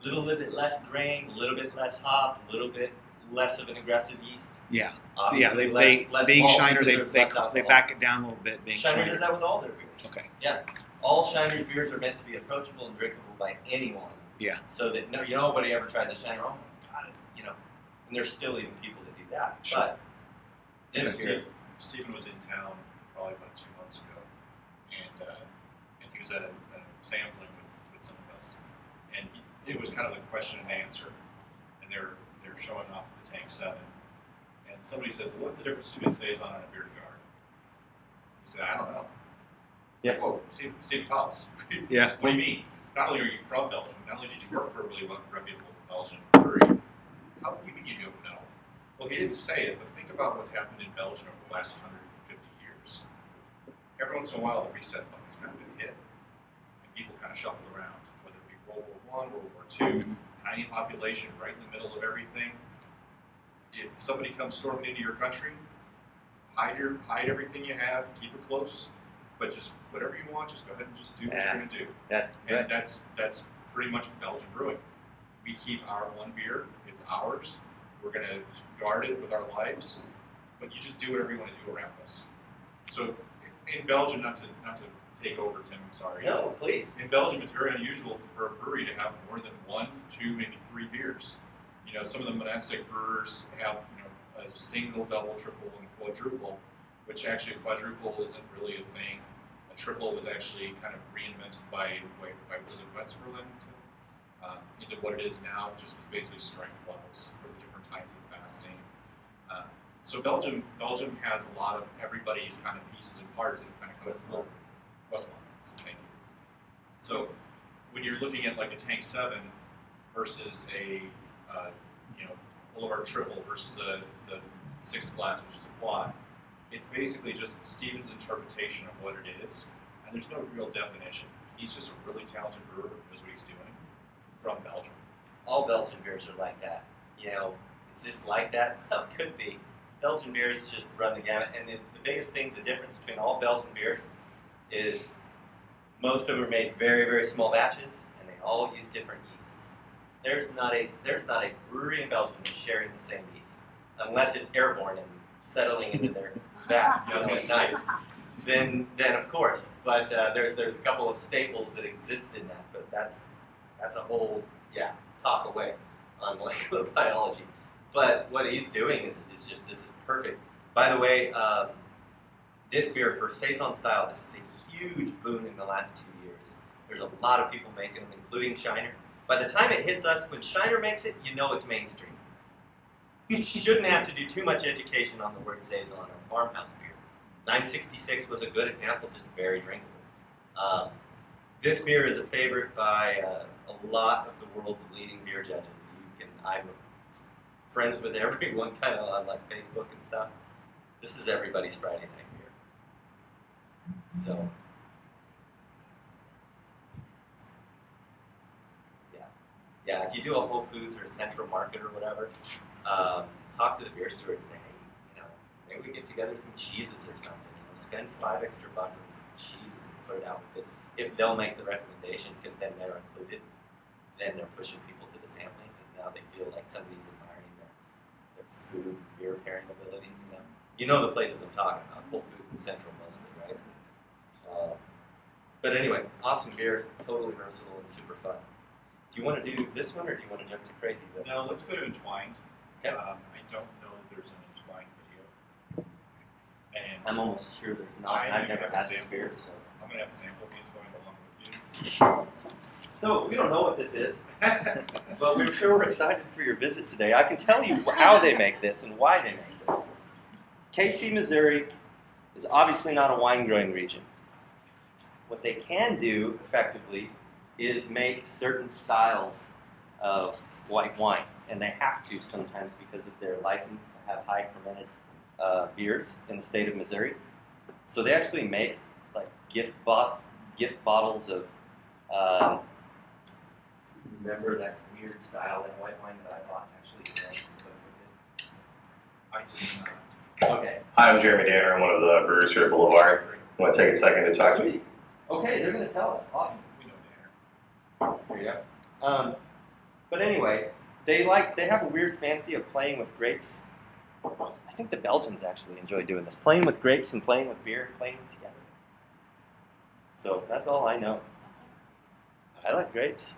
little bit less grain, a little bit less hop, a little bit less of an aggressive yeast. Yeah, Obviously, yeah. less Being malt Shiner, because they there's less alcohol. back it down a little bit. Being Shiner does that with all their beers. Okay. Yeah, all Shiner's beers are meant to be approachable and drinkable by anyone. Yeah. So that nobody ever tries a Shiner. Oh my God, and there's still even people that do that. Sure. But this beer, Stephen was in town probably about 2 months ago, and he was at a sampling with some of us, and it was kind of a question and answer, and they're showing off the Tank 7, and somebody said, well, "What's the difference between a saison and a bière de garde?" He said, "I don't know." Yeah. Whoa, Steve Paulus. Yeah. What do you mean? Not only are you from Belgium, not only did you work for a really reputable Belgian brewery, how do you mean you don't know? Well, he didn't say it, but think about what's happened in Belgium over the last 150 years. Every once in a while, the reset button's kind of been hit, and people kind of shuffle around, whether it be World War I, World War II, tiny population right in the middle of everything. If somebody comes storming into your country, hide everything you have, keep it close, but just whatever you want, just go ahead and just do what you're going to do. And that's pretty much Belgian brewing. We keep our one beer, it's ours. We're going to guard it with our lives, but you just do whatever you want to do around us. So in Belgium, not to take over, Tim, I'm sorry. no, please. In Belgium, it's very unusual for a brewery to have more than 1, 2, maybe 3 beers. Some of the monastic brewers have a single, double, triple, and quadruple, which actually a quadruple isn't really a thing. A triple was actually kind of reinvented by was it Westmoreland into what it is now, just with basically strength levels for the different types of fasting. So Belgium has a lot of everybody's kind of pieces and parts that kind of come from Westmoreland. So thank you. So when you're looking at like a Tank 7 versus a Boulevard triple versus the 6th class, which is a quad, it's basically just Stephen's interpretation of what it is, and there's no real definition. He's just a really talented brewer who knows what he's doing from Belgium. All Belgian beers are like that. Is this like that? Well, it could be. Belgian beers just run the gamut, and the biggest thing, the difference between all Belgian beers is most of them are made very, very small batches, and they all use different yeasts. There's not a brewery in Belgium that's sharing the same yeast, unless it's airborne and settling into their vats at night. Then of course. But there's a couple of staples that exist in that, but that's a whole talk away on molecular biology. But what he's doing is just, this is perfect. By the way, this beer for Saison style, this is a huge boon in the last 2 years. There's a lot of people making them, including Shiner. By the time it hits us, when Shiner makes it, it's mainstream. You shouldn't have to do too much education on the word Saison or farmhouse beer. 966 was a good example, just very drinkable. This beer is a favorite by a lot of the world's leading beer judges. I'm friends with everyone kind of on like Facebook and stuff. This is everybody's Friday night beer. So, yeah. If you do a Whole Foods or a Central Market or whatever, talk to the beer steward and say, hey, maybe we get together some cheeses or something. Spend $5 extra on some cheeses and put it out with this. If they'll make the recommendation, because then they're included, then they're pushing people to the sampling, because now they feel like somebody's admiring their food, beer pairing abilities. You know the places I'm talking about, Whole Foods and Central mostly, right? But anyway, awesome beer, totally versatile and super fun. Do you want to do this one or do you want to jump to Crazy? No, let's go to Entwined. Okay. I don't know that there's an Entwined video. And I'm almost sure there's not. I I've never have a had this sample. beer. So. I'm going to have a sample of the Entwined along with you. So we don't know what this is, but we're sure we're excited for your visit today. I can tell you how they make this and why they make this. KC, Missouri is obviously not a wine growing region. What they can do effectively is make certain styles of white wine, and they have to sometimes because of their license to have high fermented beers in the state of Missouri. So they actually make like gift bottles of. Remember that weird style, that white wine that I bought actually? I did not. Okay. Hi, I'm Jeremy Danner. I'm one of the brewers here at Boulevard. I want to take a second to talk to you. Sweet. Okay, they're going to tell us. Awesome. We know Danner. There you go. But anyway, they have a weird fancy of playing with grapes. I think the Belgians actually enjoy doing this. Playing with grapes and playing with beer, playing together. So that's all I know. I like grapes.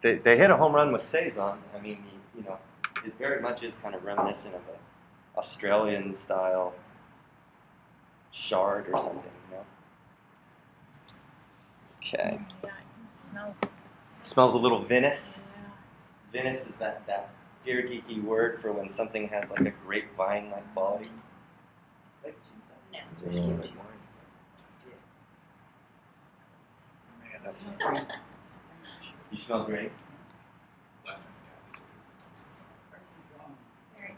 They hit a home run with Saison. I mean, you know, it very much is kind of reminiscent of an Australian style shard or something, you know. Okay. Yeah, it smells. Smells a little Venice. Yeah. Venice is that beer geeky word for when something has like a grapevine-like quality. No. Man, that's You smell great. less than Very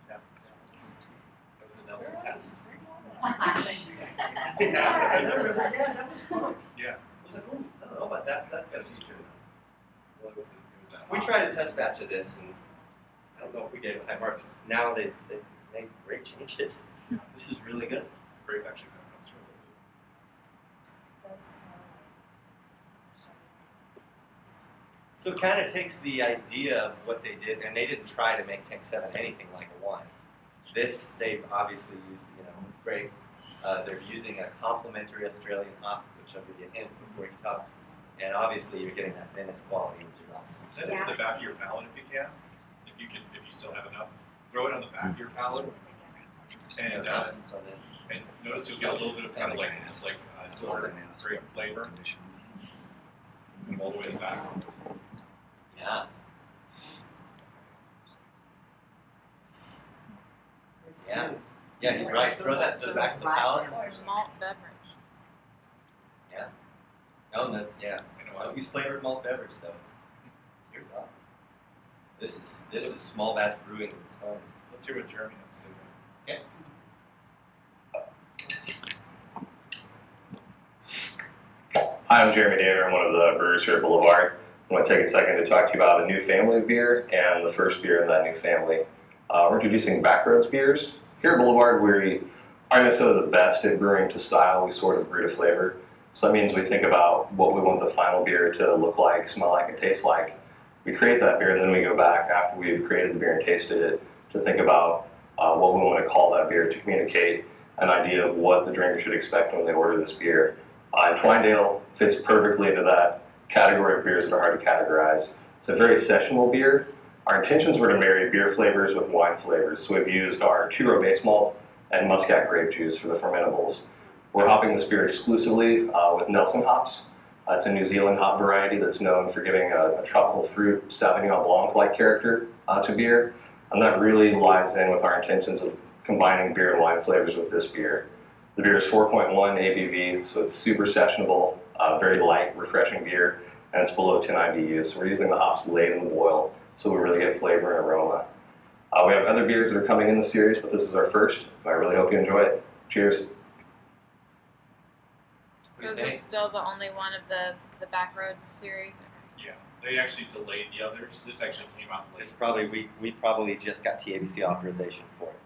that was the Nelson test. Yeah, I remember that. Yeah, that was fun. Yeah. I was like, ooh, I don't know about that. That's got to be true. Well, it was that We tried a test batch of this, and I don't know if we gave it high marks. Now they made great changes. This is really good. grape actually kind of comes from So it kind of takes the idea of what they did, and they didn't try to make Tank 7 anything like a wine. This, they've obviously used, you know, grape. They're using a complementary Australian hop, which I'll give you a hint before he talks. And obviously you're getting that Venice quality, which is awesome. Send it to the back of your palate if you can. If you still have enough. Throw it on the back of your palate. And notice you'll get a little bit of kind of like sour grape flavor. All the way to the back. Yeah. Yeah. Yeah, he's right. Throw that to the back of the palate. Malt beverage. Yeah. No, that's, yeah. Don't use flavored malt beverage though. It's your job. This is small batch brewing at its finest. Let's hear what Jeremy has to say. Okay. Hi, I'm Jeremy Danner. I'm one of the brewers here at Boulevard. I want to take a second to talk to you about a new family of beer and the first beer in that new family. We're introducing Backroads beers. Here at Boulevard, we aren't necessarily the best at brewing to style. We sort of brew to flavor. So that means we think about what we want the final beer to look like, smell like, and taste like. We create that beer, and then we go back after we've created the beer and tasted it to think about what we want to call that beer to communicate an idea of what the drinker should expect when they order this beer. And Twinedale fits perfectly into that category of beers that are hard to categorize. It's a very sessionable beer. Our intentions were to marry beer flavors with wine flavors, so we've used our two-row base malt and muscat grape juice for the fermentables. We're hopping this beer exclusively with Nelson hops. It's a New Zealand hop variety that's known for giving a tropical fruit Sauvignon Blanc-like character to beer, and that really lies in with our intentions of combining beer and wine flavors with this beer. The beer is 4.1 ABV, so it's super sessionable, very light, refreshing beer, and it's below 10 IBUs. So we're using the hops late in the boil, so we really get flavor and aroma. We have other beers that are coming in the series, but this is our first, and I really hope you enjoy it. Cheers. So is this still the only one of the Backroads series? Yeah, they actually delayed the others. This actually came out late. It's probably, we probably just got TABC authorization for it.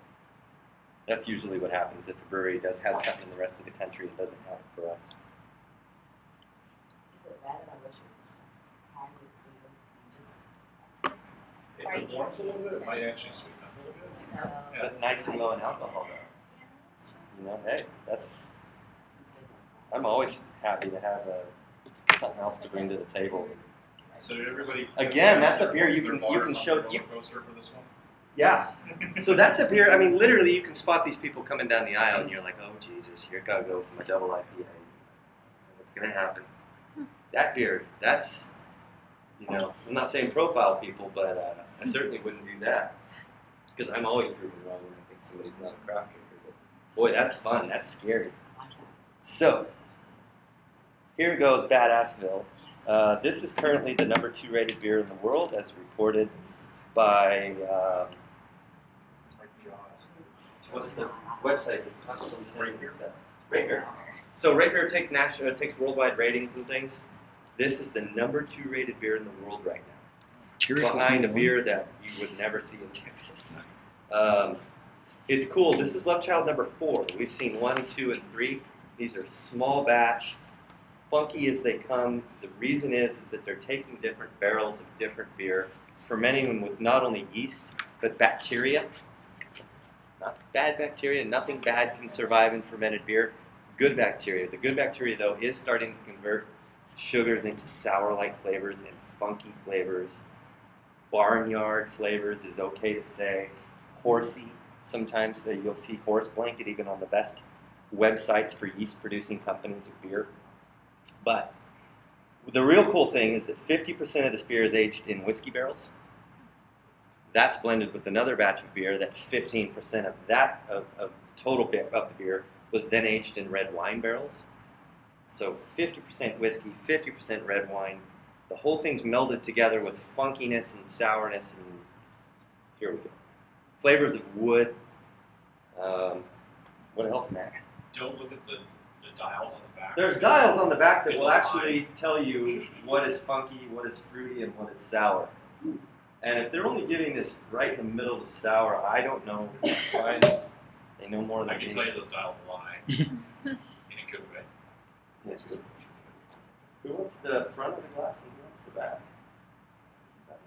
That's usually what happens if a brewery has something in the rest of the country that doesn't have it for us. Is it bad if I wish it was If it warms a little bit, it might actually sweeten up a little bit. but nice and low in alcohol though. You know, hey, I'm always happy to have something else to bring to the table. So did everybody? Again, that's a beer you can show. Coaster for this one. Yeah. So that's a beer. I mean, literally, you can spot these people coming down the aisle, and you're like, oh Jesus, here I gotta go with my double IPA. What's gonna happen? That beer, that's, you know, I'm not saying profile people, but I certainly wouldn't do that because I'm always proven wrong when I think somebody's not a craft drinker. But boy, that's fun. That's scary. So here goes Badassville. This is currently the number 2 rated beer in the world, as reported by what's the website that's constantly saying this stuff? Ratebeer. So Ratebeer takes worldwide ratings and things. This is the number 2 rated beer in the world right now. Curious what's Behind a number beer that you would never see in Texas. It's cool. This is Love Child number 4. We've seen 1, 2, and 3. These are small batch, funky as they come. The reason is that they're taking different barrels of different beer, fermenting them with not only yeast, but bacteria. Not bad bacteria. Nothing bad can survive in fermented beer. Good bacteria. The good bacteria, though, is starting to convert sugars into sour-like flavors and funky flavors. Barnyard flavors is okay to say. Horsey. Sometimes you'll see horse blanket even on the best websites for yeast-producing companies of beer. But the real cool thing is that 50% of this beer is aged in whiskey barrels. That's blended with another batch of beer that 15% of that of total beer, of the beer was then aged in red wine barrels. So 50% whiskey, 50% red wine. The whole thing's melded together with funkiness and sourness, and here we go. Flavors of wood. What else, Matt? Don't look at the dials on the back. There's dials on the back that It's will a actually tell you what is funky, what is fruity, and what is sour. And if they're only giving this right in the middle of sour, I don't know. They know more than I can me. tell you those dials lie. In a good way. Yes. Who wants the front of the glass and who wants the back?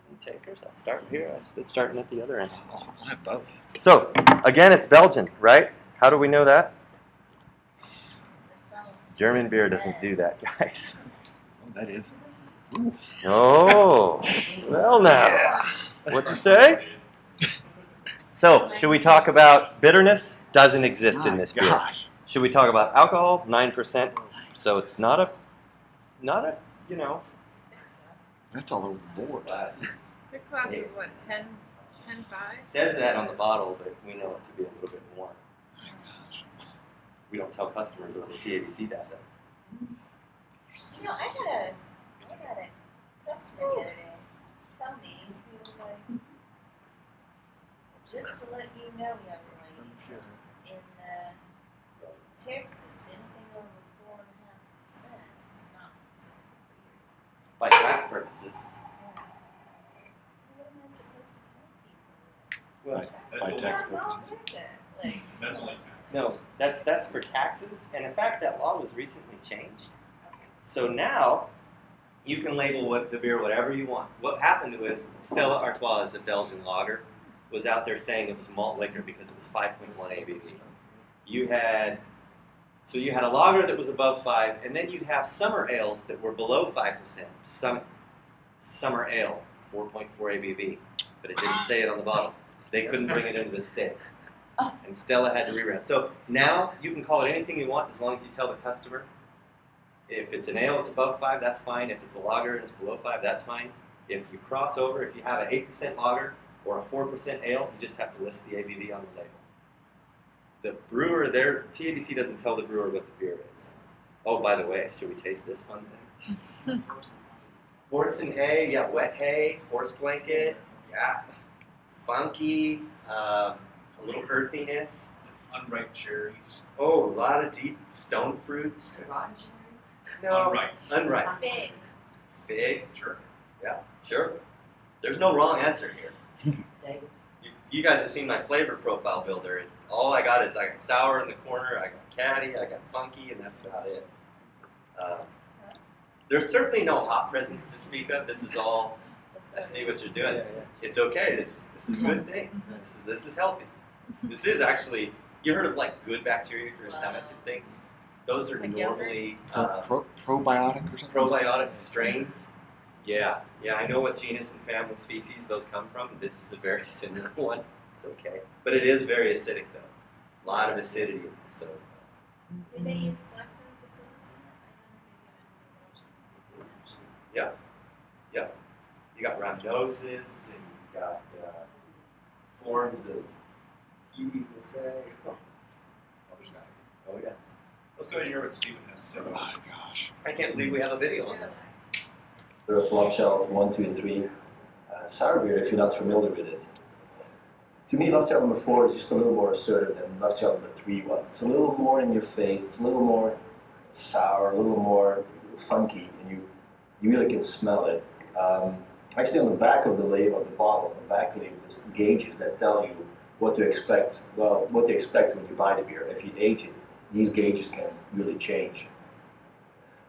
Any takers? I'll start here. I've been starting at the other end. I'll have both. So, again, it's Belgian, right? How do we know that? German beer doesn't do that, guys. Oh, that is. Oh, well now. What'd you say? So, should we talk about bitterness? Doesn't exist in this beer. Gosh. Should we talk about alcohol? 9%. So it's not a, you know. That's all over the board. Six class is what, 10, 5? It says that on the bottle, but we know it to be a little bit more. We don't tell customers over the TABC that though. You know, I had a customer the other day tell me, he was like, just to let you know, young lady, in Texas, anything over 4.5% is not considered beer. By tax purposes. What am I supposed to tell people? Well, By That's tax Why purposes. not do that? Like, That's only tax. no, that's for taxes, and in fact, that law was recently changed. So now, you can label the beer whatever you want. What happened was Stella Artois, a Belgian lager, was out there saying it was malt liquor because it was 5.1 ABV. You had a lager that was above 5, and then you'd have summer ales that were below 5%. Summer ale, 4.4 ABV, but it didn't say it on the bottle. They couldn't bring it into the state. And Stella had to rebrand. So now you can call it anything you want as long as you tell the customer. If it's an ale, it's above 5, that's fine. If it's a lager and it's below 5, that's fine. If you cross over, if you have an 8% lager or a 4% ale, you just have to list the ABV on the label. The brewer, TABC doesn't tell the brewer what the beer is. Oh, by the way, should we taste this fun thing? Horse and hay, yeah, wet hay, horse blanket, yeah, funky, a little earthiness. Unripe cherries. Oh, a lot of deep stone fruits. No, Unripe. unripe. big. Fig, Sure. yeah, sure. There's no wrong answer here. You guys have seen my flavor profile builder. All I got is I got sour in the corner, I got caddy, I got funky, and that's about it. There's certainly no hop presence to speak of. This is all I see what you're doing. Yeah. It's okay. This is a good thing. This is healthy. This is actually, you heard of like good bacteria for your stomach and things? Those are Like normally Probiotic or something? probiotic strains. Yeah, I know what genus and family species those come from. This is a very similar one. It's okay. But it is very acidic though. A lot of acidity in this. So Do they use lactobacillus in it? I don't think yeah. You got rhamnosis and you got forms of you will say. Oh, there's that. Oh yeah. Let's go ahead and hear what Stephen has to say. Oh my gosh. I can't believe we have a video on this. There are love child 1, 2, and 3. Sour beer, if you're not familiar with it. To me, love child number 4 is just a little more assertive than love child number 3 was. It's a little more in your face. It's a little more sour, a little more funky, and you really can smell it. Actually, on the back of the label, of the bottle, on the back label, there's gauges that tell you what to expect. Well, what to expect when you buy the beer. If you age it, these gauges can really change.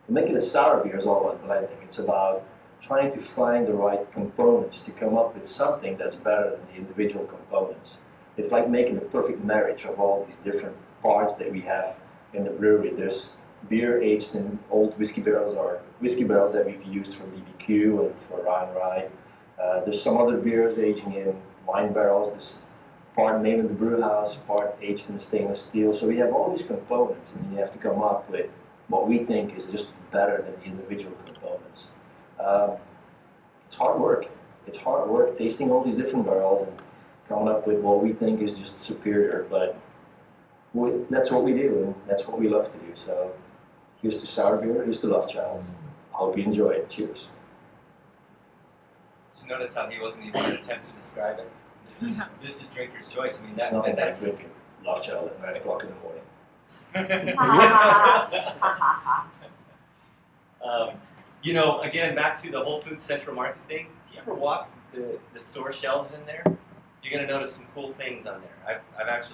Making a sour beer is all about blending. It's about trying to find the right components to come up with something that's better than the individual components. It's like making a perfect marriage of all these different parts that we have in the brewery. There's beer aged in old whiskey barrels or whiskey barrels that we've used for BBQ and for rye. There's some other beers aging in wine barrels. There's part made in the brew house, part aged in stainless steel. So we have all these components, and you have to come up with what we think is just better than the individual components. It's hard work. It's hard work tasting all these different barrels and coming up with what we think is just superior. But that's what we do, and that's what we love to do. So here's to sour beer, here's to Love Child. I hope you enjoy it. Cheers. Did you notice how he wasn't even going to attempt to describe it? This is drinker's choice. I mean, It's not like that's drinking Love Child at 9 o'clock in the morning. You know, again, back to the Whole Foods Central Market thing. If you ever walk the store shelves in there, you're going to notice some cool things on there. I've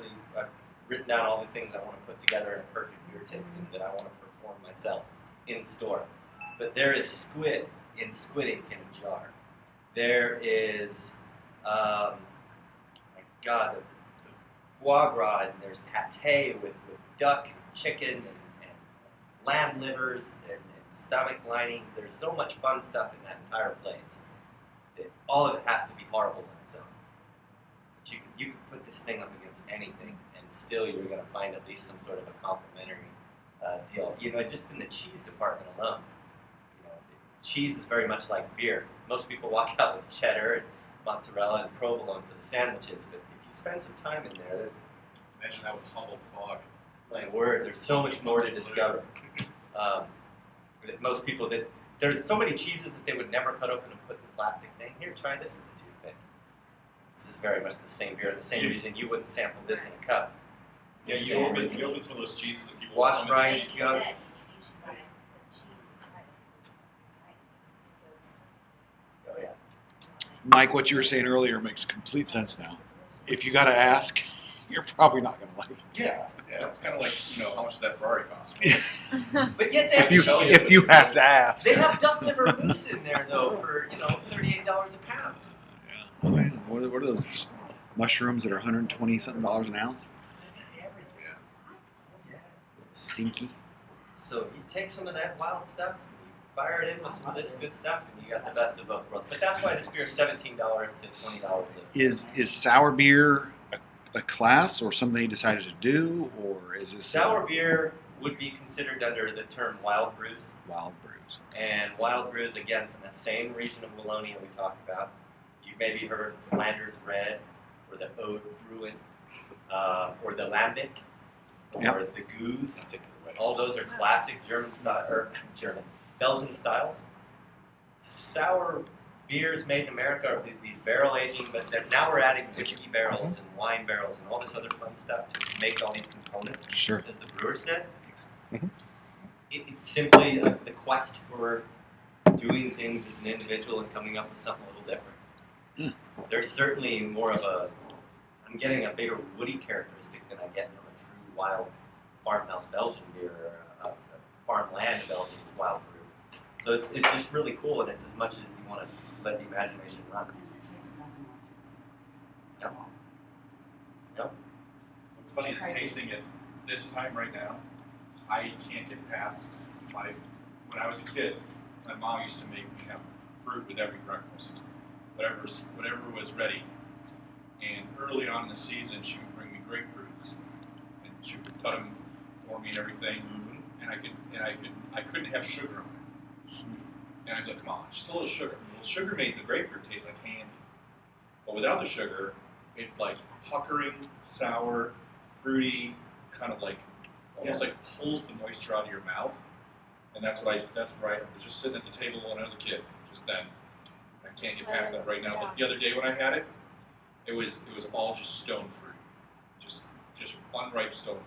written down all the things I want to put together in a perfect beer tasting that I want to perform myself in store. But there is squid in squid ink in a jar. There is, my God, the foie gras, and there's pate with duck and chicken and lamb livers and stomach linings. There's so much fun stuff in that entire place. All of it has to be horrible on its own. But you can put this thing up against anything, and still you're going to find at least some sort of a complimentary deal. You know, just in the cheese department alone, you know, cheese is very much like beer. Most people walk out with cheddar and mozzarella and provolone for the sandwiches, but if you spend some time in there, there's Imagine that with humbled fog. my word, there's so much more to discover. Most people there's so many cheeses that they would never cut open and put in the plastic thing. Here, try this with the toothpick. This is very much the same beer. The same reason you wouldn't sample this in a cup. Yeah, It's the you same open reason. some of those cheeses that people Wash come in dry the and cheese go. you should buy some cheese and try it. Oh yeah. Mike, what you were saying earlier makes complete sense now. If you got to ask, you're probably not going to like it. Yeah, it's kind of like, you know, how much does that Ferrari cost? But yet they have, If you have to ask. they have duck liver mousse in there though for $38 a pound. Yeah. What are those mushrooms that are $120-something an ounce? Yeah. Stinky. So you take some of that wild stuff, you fire it in with some of this good stuff, and you got the best of both worlds. But that's why this beer is $17 to $20. Is sour beer a class or something you decided to do, or is this Sour beer would be considered under the term wild brews. wild brews? And wild brews, again, from that same region of Wallonia we talked about. You've maybe heard Flanders Red, or the Ode Brewing, or the Lambic, or Yep. the Goose. All those are classic Belgian styles. Sour beers made in America are these barrel aging, but now we're adding whiskey barrels and wine barrels and all this other fun stuff to make all these components. Sure. As the brewer said, Mhm. it's simply the quest for doing things as an individual and coming up with something a little different. There's certainly more of I'm getting a bigger woody characteristic than I get from a true wild farmhouse Belgian beer or a farmland Belgian wild brew. So it's just really cool, and it's as much as you want to let the imagination run. No. No. What's funny is tasting it this time right now, I can't get past when I was a kid, my mom used to make me have fruit with every breakfast, whatever was ready. And early on in the season, she would bring me grapefruits, and she would cut them for me and everything. And I couldn't have sugar on it. And I'd be like, come on, just a little sugar. Well, sugar made the grapefruit taste like candy. But without the sugar, it's like puckering, sour, fruity, kind of like almost like pulls the moisture out of your mouth. And that's where I was just sitting at the table when I was a kid. Just then, I can't get past that right now. But the other day when I had it, it was all just stone fruit, just unripe stone fruit.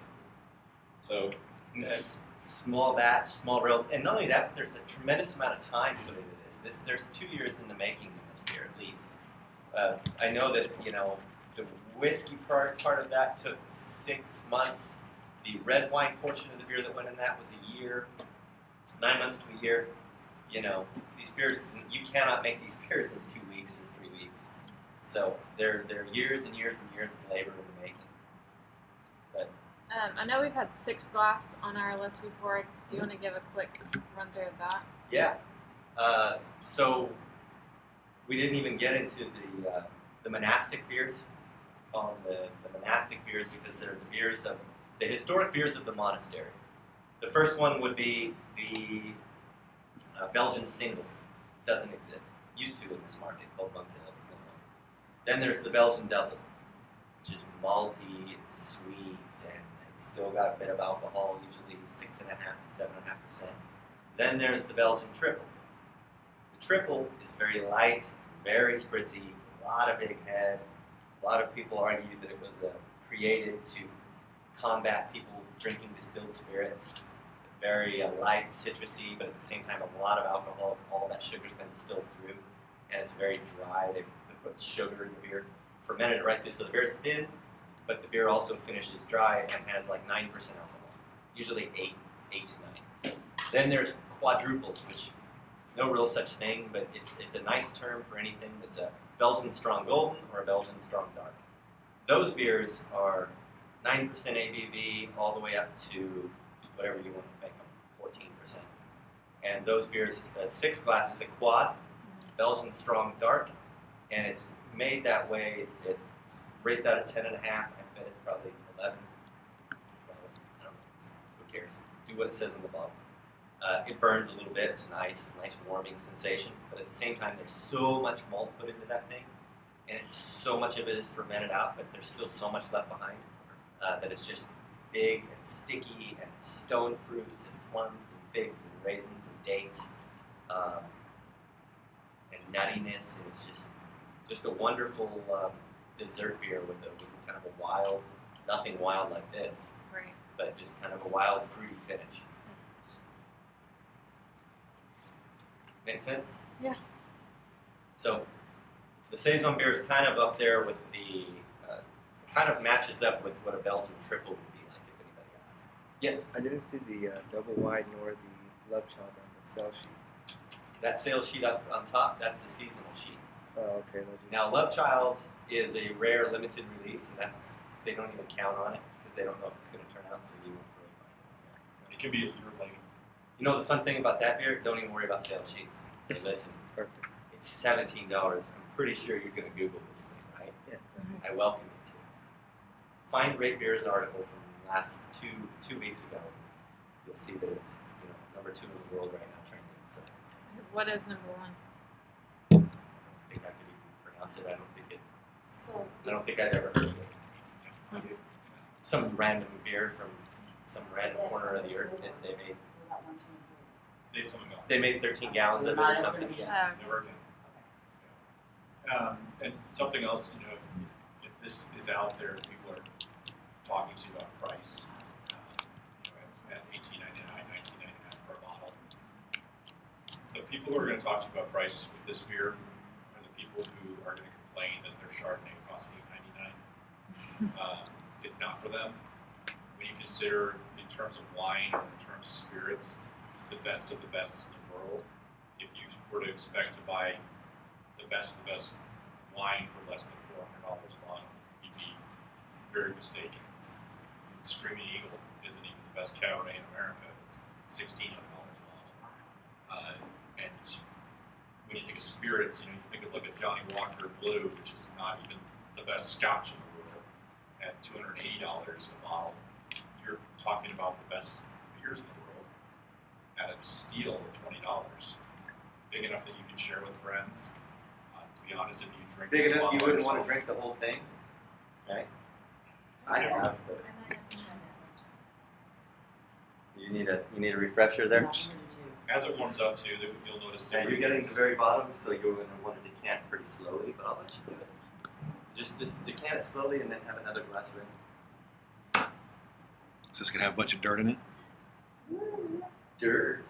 So And this is small batch, small barrels, and not only that, but there's a tremendous amount of time put into this. There's 2 years in the making in this beer at least. I know that the whiskey part of that took 6 months. The red wine portion of the beer that went in that was a year, 9 months to a year. These beers, you cannot make these beers in 2 weeks or 3 weeks. So they're years and years and years of labor in the making. But I know we've had 6 glass on our list before. Do you want to give a quick run through of that? yeah, so we didn't even get into the monastic beers. We call them the monastic beers because they're the historic beers of the monastery. The first one would be the Belgian single. Doesn't exist. Used to in this market, called Monk's Ale. It's no longer. Then there's the Belgian double, which is malty and sweet, and it's still got a bit of alcohol, usually 6.5% to 7.5%. Then there's the Belgian triple. The triple is very light, very spritzy, a lot of big head. A lot of people argue that it was created to combat people drinking distilled spirits. Very light, citrusy, but at the same time a lot of alcohol. All that sugar's been distilled through, and it's very dry. They put sugar in the beer, fermented it right through, so the beer's thin, but the beer also finishes dry and has like 9% alcohol, usually 8 to 9. Then there's quadruples, which no real such thing, but it's a nice term for anything that's a Belgian strong golden or a Belgian strong dark. Those beers are 9% ABV all the way up to whatever you want to make them, 14%. And those beers, 6 glasses a quad, Belgian strong dark, and it's made that way. It rates out at 10.5. I bet it's probably 11. 12, I don't know. Who cares? Do what it says on the bottle. It burns a little bit. It's nice warming sensation. But at the same time, there's so much malt put into that thing, and so much of it is fermented out, but there's still so much left behind that it's just big and sticky, and stone fruits and plums and figs and raisins and dates, and nuttiness. And it's just a wonderful dessert beer with kind of a wild, nothing wild like this, Right. but just kind of a wild, fruity finish. Make sense? Yeah. So the Saison beer is kind of up there with kind of matches up with what a Belgian triple would be like if anybody asks. Yes? I didn't see the double wide nor the love child on the sell sheet. That sales sheet up on top, that's the seasonal sheet. Oh, okay. Now, Love Child is a rare limited release, and they don't even count on it because they don't know if it's going to turn out, so you won't really find it. it can be a year late. You know the fun thing about that beer? Don't even worry about sales sheets. Hey, listen, Perfect. it's $17. I'm pretty sure you're going to Google this thing, right? Yeah. I welcome you to. Find Great Beers article from last two weeks ago. You'll see that it's number 2 in the world right now trending. So What is number 1? I don't think I could even pronounce it. I don't think I'd ever heard of it. Some random beer from some random corner of the earth that they made. They've come and gone. They made 13 gallons of it or something. Yeah. Never again. And something else, if this is out there, people are talking to you about price, at $18.99, $19.99 for a bottle. The people who are going to talk to you about price with this beer are the people who are going to complain that their Chardonnay costs $8.99. It's not for them. When you consider, in terms of wine or in terms of spirits, the best of the best in the world, if you were to expect to buy the best wine for less than $400 a bottle, you'd be very mistaken. I mean, Screaming Eagle isn't even the best Cabernet in America. It's $1,600 a bottle. And when you think of spirits, you think of like a Johnny Walker Blue, which is not even the best Scotch in the world, at $280 a bottle. You're talking about the best beers in the world at a steal of $20. Big enough that you can share with friends. To be honest, if you drink Big this enough you bottle wouldn't want to yourself- drink the whole thing, right? I have, but I might have to try that. you need a refresher there. As it warms up too, you'll notice Yeah, you're different getting to things. the very bottom, so you're going to want to decant pretty slowly, but I'll let you do it. Just decant it slowly and then have another glass ready. Is this gonna have a bunch of dirt in it? Dirt,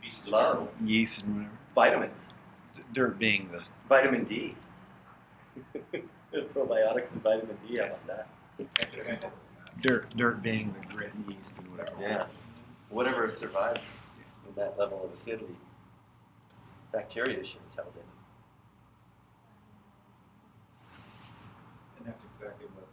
Pieces of love, Yeast and whatever. vitamins, Dirt being the vitamin D. Probiotics and vitamin D, I like that. dirt being the grit and yeast and whatever. Yeah, whatever has survived with that level of acidity, bacteria shit is held in. And that's exactly what